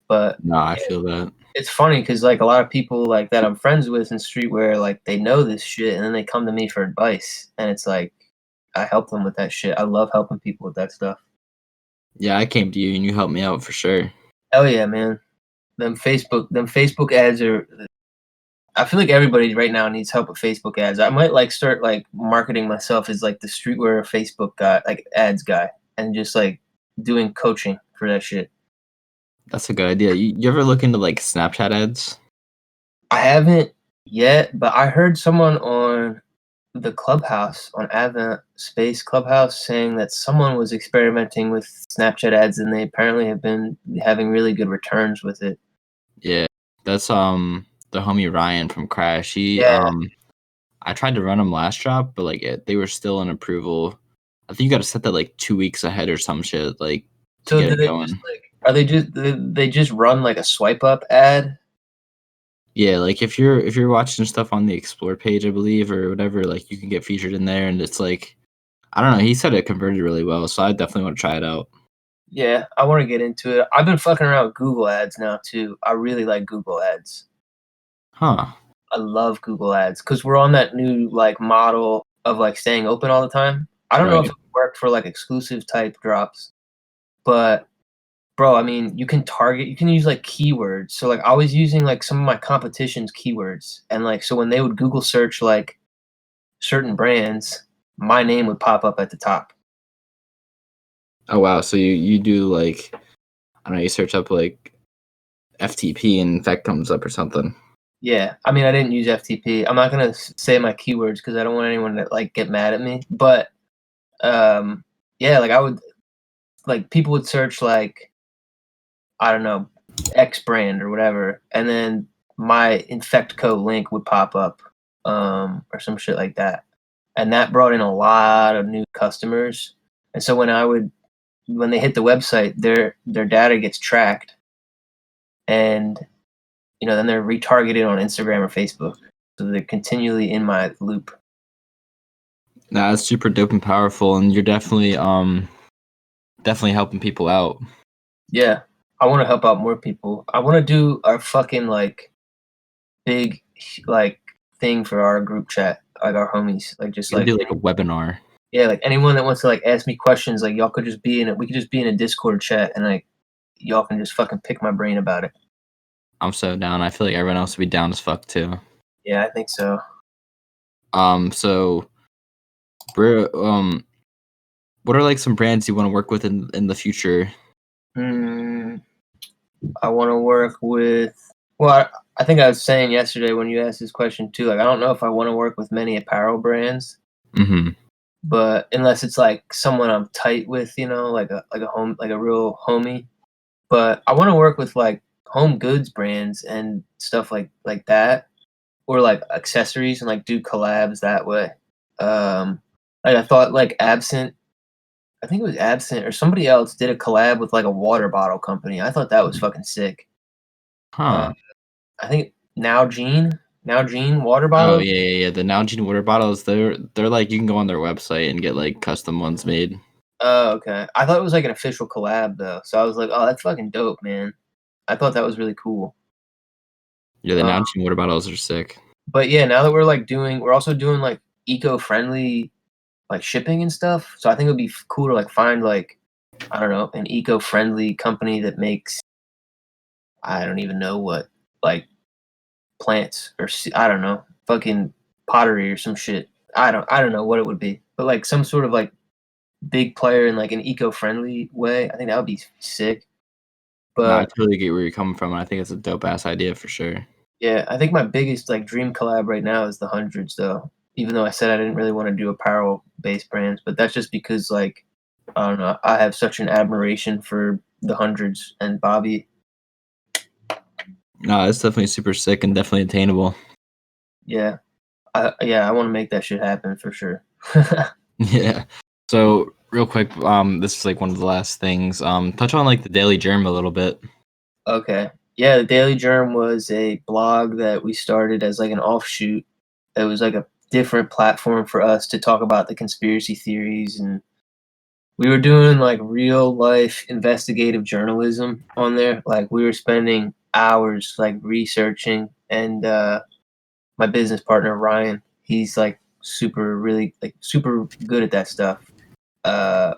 But No, I feel that. it's funny because like a lot of people like that I'm friends with in streetwear, like they know this shit and then they come to me for advice, and it's like I help them with that shit. I love helping people with that stuff. Yeah, I came to you and you helped me out for sure. Hell yeah, man. Them Facebook ads are. I feel like everybody right now needs help with Facebook ads. I might like start like marketing myself as like the streetwear Facebook guy, like ads guy, and just like doing coaching for that shit. That's a good idea. You ever look into like Snapchat ads? I haven't yet, but I heard someone on the Clubhouse, on Advent Space Clubhouse, saying that someone was experimenting with Snapchat ads and they apparently have been having really good returns with it. Yeah, that's the homie Ryan from Crash. He Yeah. I tried to run them last drop, but like they were still in approval. I think you got to set that like 2 weeks ahead or some shit like to So get do it they just going. like are they just run like a swipe up ad? Yeah, like if you're watching stuff on the explore page, I believe, or whatever, like you can get featured in there, and it's like I don't know. He said it converted really well, so I definitely want to try it out. Yeah, I want to get into it. I've been fucking around with Google ads now too. I really like Google ads. Huh? I love Google ads because we're on that new like model of like staying open all the time. I don't know if Right. it would work for like exclusive type drops, but bro, I mean, you can use like keywords. So like I was using like some of my competition's keywords, and like so when they would Google search like certain brands, my name would pop up at the top. Oh wow. So you do like I don't know. You search up like FTP and Infect comes up or something. Yeah, I mean, I didn't use FTP. I'm not gonna say my keywords because I don't want anyone to like get mad at me. But Yeah, like I would like people would search like I don't know X brand or whatever, and then my Infectco link would pop up, or some shit like that, and that brought in a lot of new customers. And so when they hit the website, their data gets tracked, and then they're retargeted on Instagram or Facebook, so they're continually in my loop. Nah, that's super dope and powerful, and you're definitely helping people out. Yeah, I want to help out more people. I want to do our fucking like big like thing for our group chat, like our homies, like just You can like do like a webinar. yeah, like anyone that wants to like ask me questions, like y'all could just be in it. We could just be in a Discord chat, and like y'all can just fucking pick my brain about it. I'm so down. I feel like everyone else would be down as fuck too. Yeah, I think so. So we're what are like some brands you want to work with in the future? I want to work with. Well, I think I was saying yesterday when you asked this question too. Like, I don't know if I want to work with many apparel brands, Mm-hmm. but unless it's like someone I'm tight with, like a real homie. But I want to work with like home goods brands and stuff like that, or like accessories and like do collabs that way. Like I thought like Absent. I think it was Absent or somebody else did a collab with like a water bottle company. I thought that was fucking sick. Uh, Huh. I think Now Gene water Oh bottles. yeah. The Nalgene water bottles, they're like you can go on their website and get like custom ones made. Oh, okay. I thought it was like an official collab though, so I was like, oh, that's fucking dope, man. I thought that was really cool. Yeah, the Uh, Nalgene water bottles are sick. but yeah, now that we're also doing like eco-friendly like shipping and stuff. So I think it would be cool to like find like I don't know an eco-friendly company that makes I don't even know what like plants or I don't know fucking pottery or some shit. I don't know what it would be, but like some sort of like big player in like an eco-friendly way. I think that would be sick. No, I But totally get where you're coming from, and I think it's a dope ass idea for sure. yeah, I think my biggest like dream collab right now is the hundreds though. Even though I said I didn't really want to do apparel based brands, but that's just because like I don't know, I have such an admiration for the hundreds and Bobby. No, it's definitely super sick and definitely attainable. Yeah. I want to make that shit happen for sure. Yeah. So real quick, this is like one of the last things. Touch on like the Daily Germ a little bit. Okay. Yeah, the Daily Germ was a blog that we started as like an offshoot. It was like a different platform for us to talk about the conspiracy theories, and we were doing like real life investigative journalism on there. Like we were spending hours like researching, and my business partner Ryan, he's like super good at that stuff. Uh,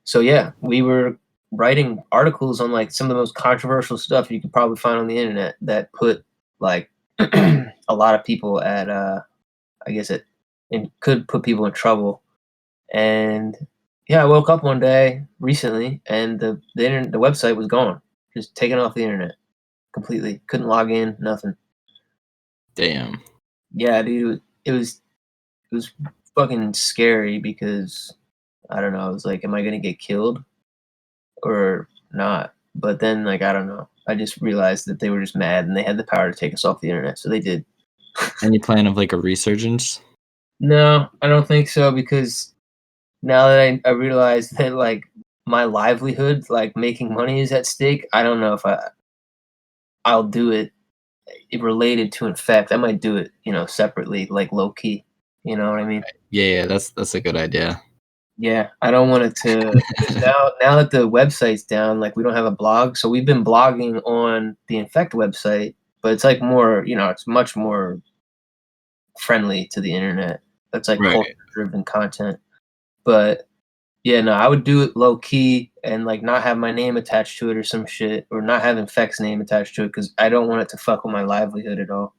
so yeah, we were writing articles on like some of the most controversial stuff you could probably find on the internet that put like a lot of people at I guess it could put people in trouble. And yeah, I woke up one day recently and the website was gone, just taken off the internet completely. Couldn't log in, nothing. Damn. Yeah, dude, it was fucking scary because I don't know. I was like, am I gonna get killed or not? But then like I don't know. I just realized that they were just mad and they had the power to take us off the internet, so they did. Any plan of like a resurgence? No, I don't think so because now that I realize that like my livelihood, like making money is at stake, I don't know if I'll do it related to Infect. I might do it, separately, like low key. You know what I mean? Yeah, that's a good idea. Yeah, I don't want it to because now that the website's down, like we don't have a blog, so we've been blogging on the Infect website, but it's like more, it's much more friendly to the internet. It's like Right. culture driven content. But yeah, no, I would do it low key and like not have my name attached to it or some shit, or not have Infect's name attached to it because I don't want it to fuck with my livelihood at all.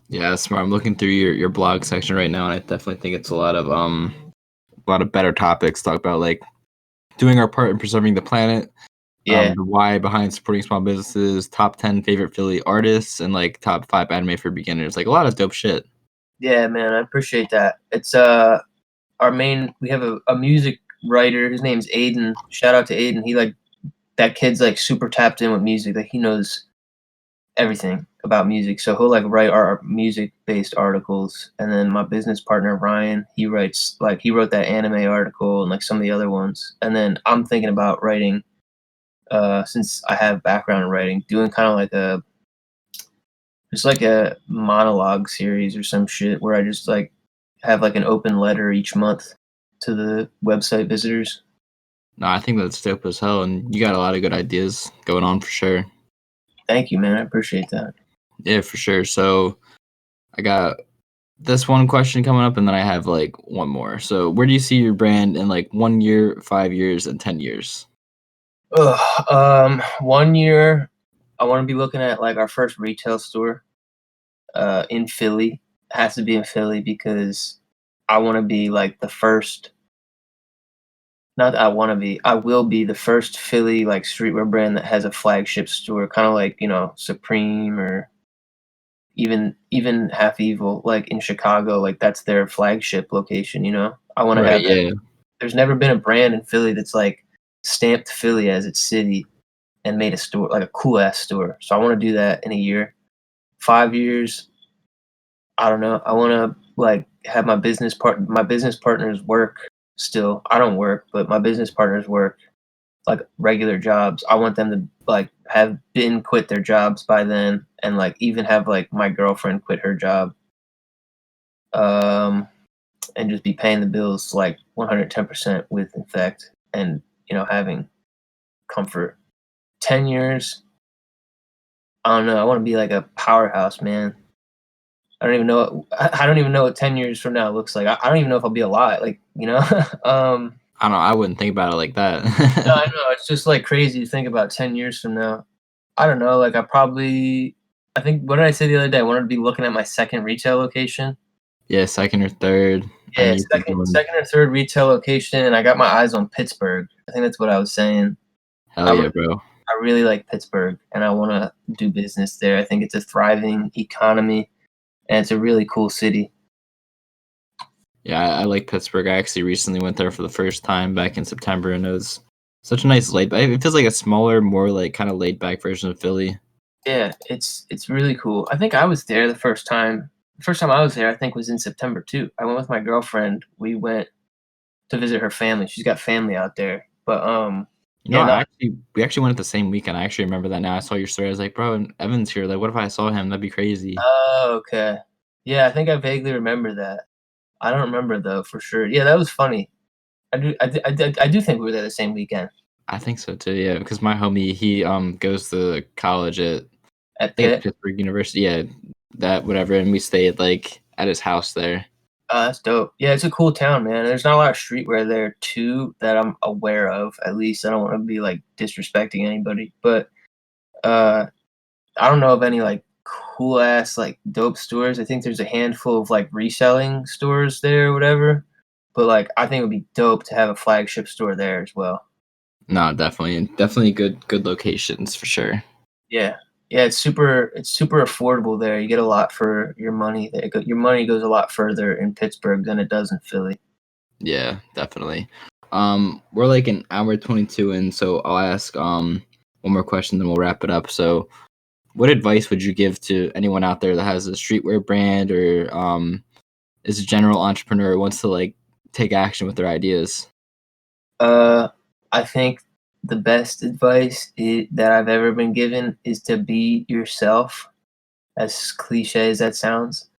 Yeah, that's smart. I'm looking through your blog section right now, and I definitely think it's a lot of better topics. Talk about like doing our part in preserving the planet, Yeah, the why behind supporting small businesses, top 10 favorite Philly artists, and like top 5 anime for beginners. Like a lot of dope shit. yeah, man, I appreciate that. It's we have a music writer. His name's Aiden. Shout out to Aiden. That kid's like super tapped in with music. Like he knows everything about music. So he'll like write our music based articles. And then my business partner Ryan, he wrote that anime article and like some of the other ones. And then I'm thinking about writing, since I have background in writing, doing kind of like a monologue series or some shit where I just like have like an open letter each month to the website visitors. No, I think that's dope as hell, and you got a lot of good ideas going on for sure. Thank you, man. I appreciate that. Yeah, for sure. So I got this one question coming up, and then I have like one more. So where do you see your brand in like 1 year, 5 years, and 10 years? 1 year, I want to be looking at like our first retail store, in Philly. It has to be in Philly because I want to be like the first. Not that I want to be. I will be the first Philly like streetwear brand that has a flagship store, kind of like Supreme or even Half Evil, like in Chicago. Like that's their flagship location. I want to Right. have that. Yeah. There's never been a brand in Philly that's like stamped Philly as its city and made a store, like a cool ass store. So I want to do that in a year. 5 years, I don't know. I want to like have my business partners work still. I don't work, but my business partners work like regular jobs. I want them to like have been quit their jobs by then and like even have like my girlfriend quit her job. And just be paying the bills like 110% with Infect and having comfort. 10 years, I don't know. I want to be like a powerhouse, man. I don't even know. I don't even know what 10 years from now looks like. I don't even know if I'll be alive. Like, I don't know. I wouldn't think about it like that. no, I know. It's just like crazy to think about 10 years from now. I don't know. Like, I think, what did I say the other day? I wanted to be looking at my second retail location. Yeah, second or third. Yeah, second or third retail location. And I got my eyes on Pittsburgh. I think that's what I was saying. Hell yeah, bro. I really like Pittsburgh and I want to do business there. I think it's a thriving economy and it's a really cool city. Yeah, I like Pittsburgh. I actually recently went there for the first time back in September, and it was such a nice laid back. It feels like a smaller, more like kind of laid back version of Philly. Yeah, it's really cool. I think I was there the first time. The first time I was there, I think, was in September too. I went with my girlfriend. We went to visit her family. She's got family out there. But we actually went at the same weekend. I actually remember that now. I saw your story. I was like, bro, Evan's here. Like, what if I saw him? That'd be crazy. Oh, okay. Yeah, I think I vaguely remember that. I don't remember though for sure. Yeah, that was funny. I do think we were there the same weekend. I think so too. Yeah, because my homie he goes to college at Pittsburgh University. Yeah, that whatever, and we stayed like at his house there. That's dope. Yeah, it's a cool town, man. There's not a lot of streetwear there too that I'm aware of. At least I don't want to be like disrespecting anybody, but I don't know of any like cool ass like dope stores. I think there's a handful of like reselling stores there or whatever. But like I think it would be dope to have a flagship store there as well. No, definitely good locations for sure. Yeah. Yeah, it's super affordable there. You get a lot for your money. Your money goes a lot further in Pittsburgh than it does in Philly. Yeah, definitely. We're like an hour 22 in, so I'll ask one more question, then we'll wrap it up. So, what advice would you give to anyone out there that has a streetwear brand or is a general entrepreneur who wants to like take action with their ideas? I think the best advice that I've ever been given is to be yourself, as cliche as that sounds.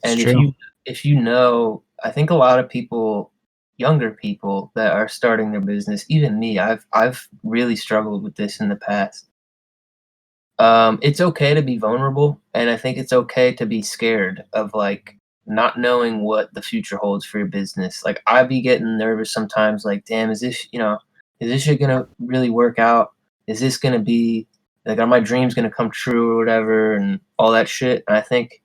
It's And true. if you know, I think a lot of people, younger people that are starting their business, even me, I've really struggled with this in the past. It's okay to be vulnerable, and I think it's okay to be scared of like not knowing what the future holds for your business. Like I'd be getting nervous sometimes, like, damn, is this shit gonna really work out? Is this gonna be like, are my dreams gonna come true or whatever, and all that shit? And I think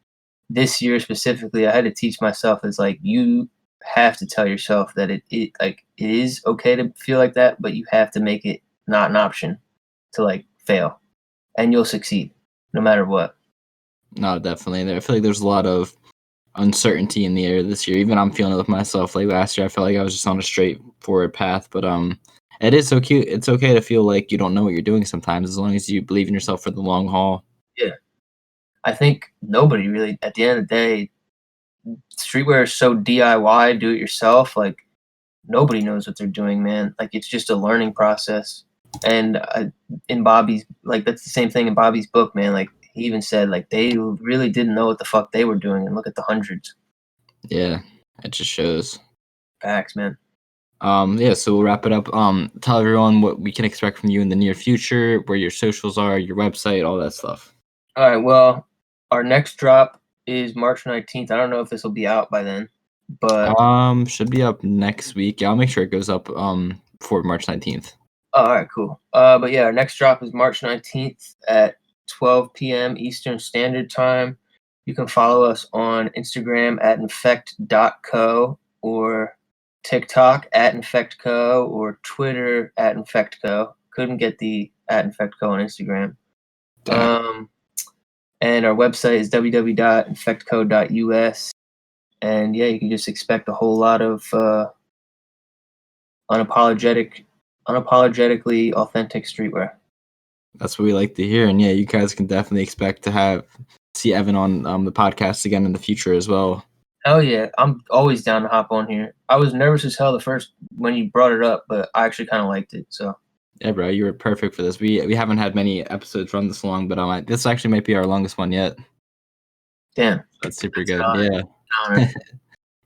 this year specifically, I had to teach myself is like you have to tell yourself that it like it is okay to feel like that, but you have to make it not an option to like fail, and you'll succeed no matter what. No, definitely. I feel like there's a lot of uncertainty in the air this year. Even I'm feeling it with myself. Like last year, I felt like I was just on a straightforward path. But it is so cute. It's okay to feel like you don't know what you're doing sometimes, as long as you believe in yourself for the long haul. Yeah, I think nobody really. At the end of the day, streetwear is so DIY, do it yourself. Like nobody knows what they're doing, man. Like it's just a learning process. And in Bobby's, like that's the same thing in Bobby's book, man. Like he even said, like they really didn't know what the fuck they were doing, and look at the hundreds. Yeah, it just shows. Facts, man. Yeah, so we'll wrap it up. Tell everyone what we can expect from you in the near future, where your socials are, your website, all that stuff. All right. Well, our next drop is March 19th. I don't know if this will be out by then, but Should be up next week. Yeah, I'll make sure it goes up for March 19th. all right, cool. But yeah, our next drop is March 19th at 12 p.m. Eastern Standard Time. You can follow us on Instagram at infect.co or TikTok at infectco or Twitter at infectco. Couldn't get the at infectco on Instagram. And our website is www.infectco.us. And yeah, you can just expect a whole lot of unapologetically authentic streetwear. That's what we like to hear. And yeah, you guys can definitely expect to see Evan on the podcast again in the future as well. Hell yeah, I'm always down to hop on here. I was nervous as hell when you brought it up, but I actually kind of liked it. So yeah, bro, you were perfect for this. We haven't had many episodes run this long, but this actually might be our longest one yet. Damn, that's super good. Yeah.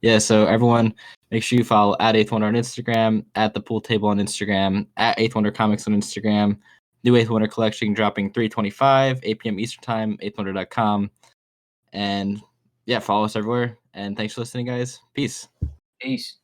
Yeah, so everyone, make sure you follow at 8th Wonder on Instagram, at the Pool Table on Instagram, at 8th Wonder Comics on Instagram. New 8th Wonder collection dropping 3/25, 8 p.m. Eastern Time, 8thwonder.com. And yeah, follow us everywhere. And thanks for listening, guys. Peace. Peace.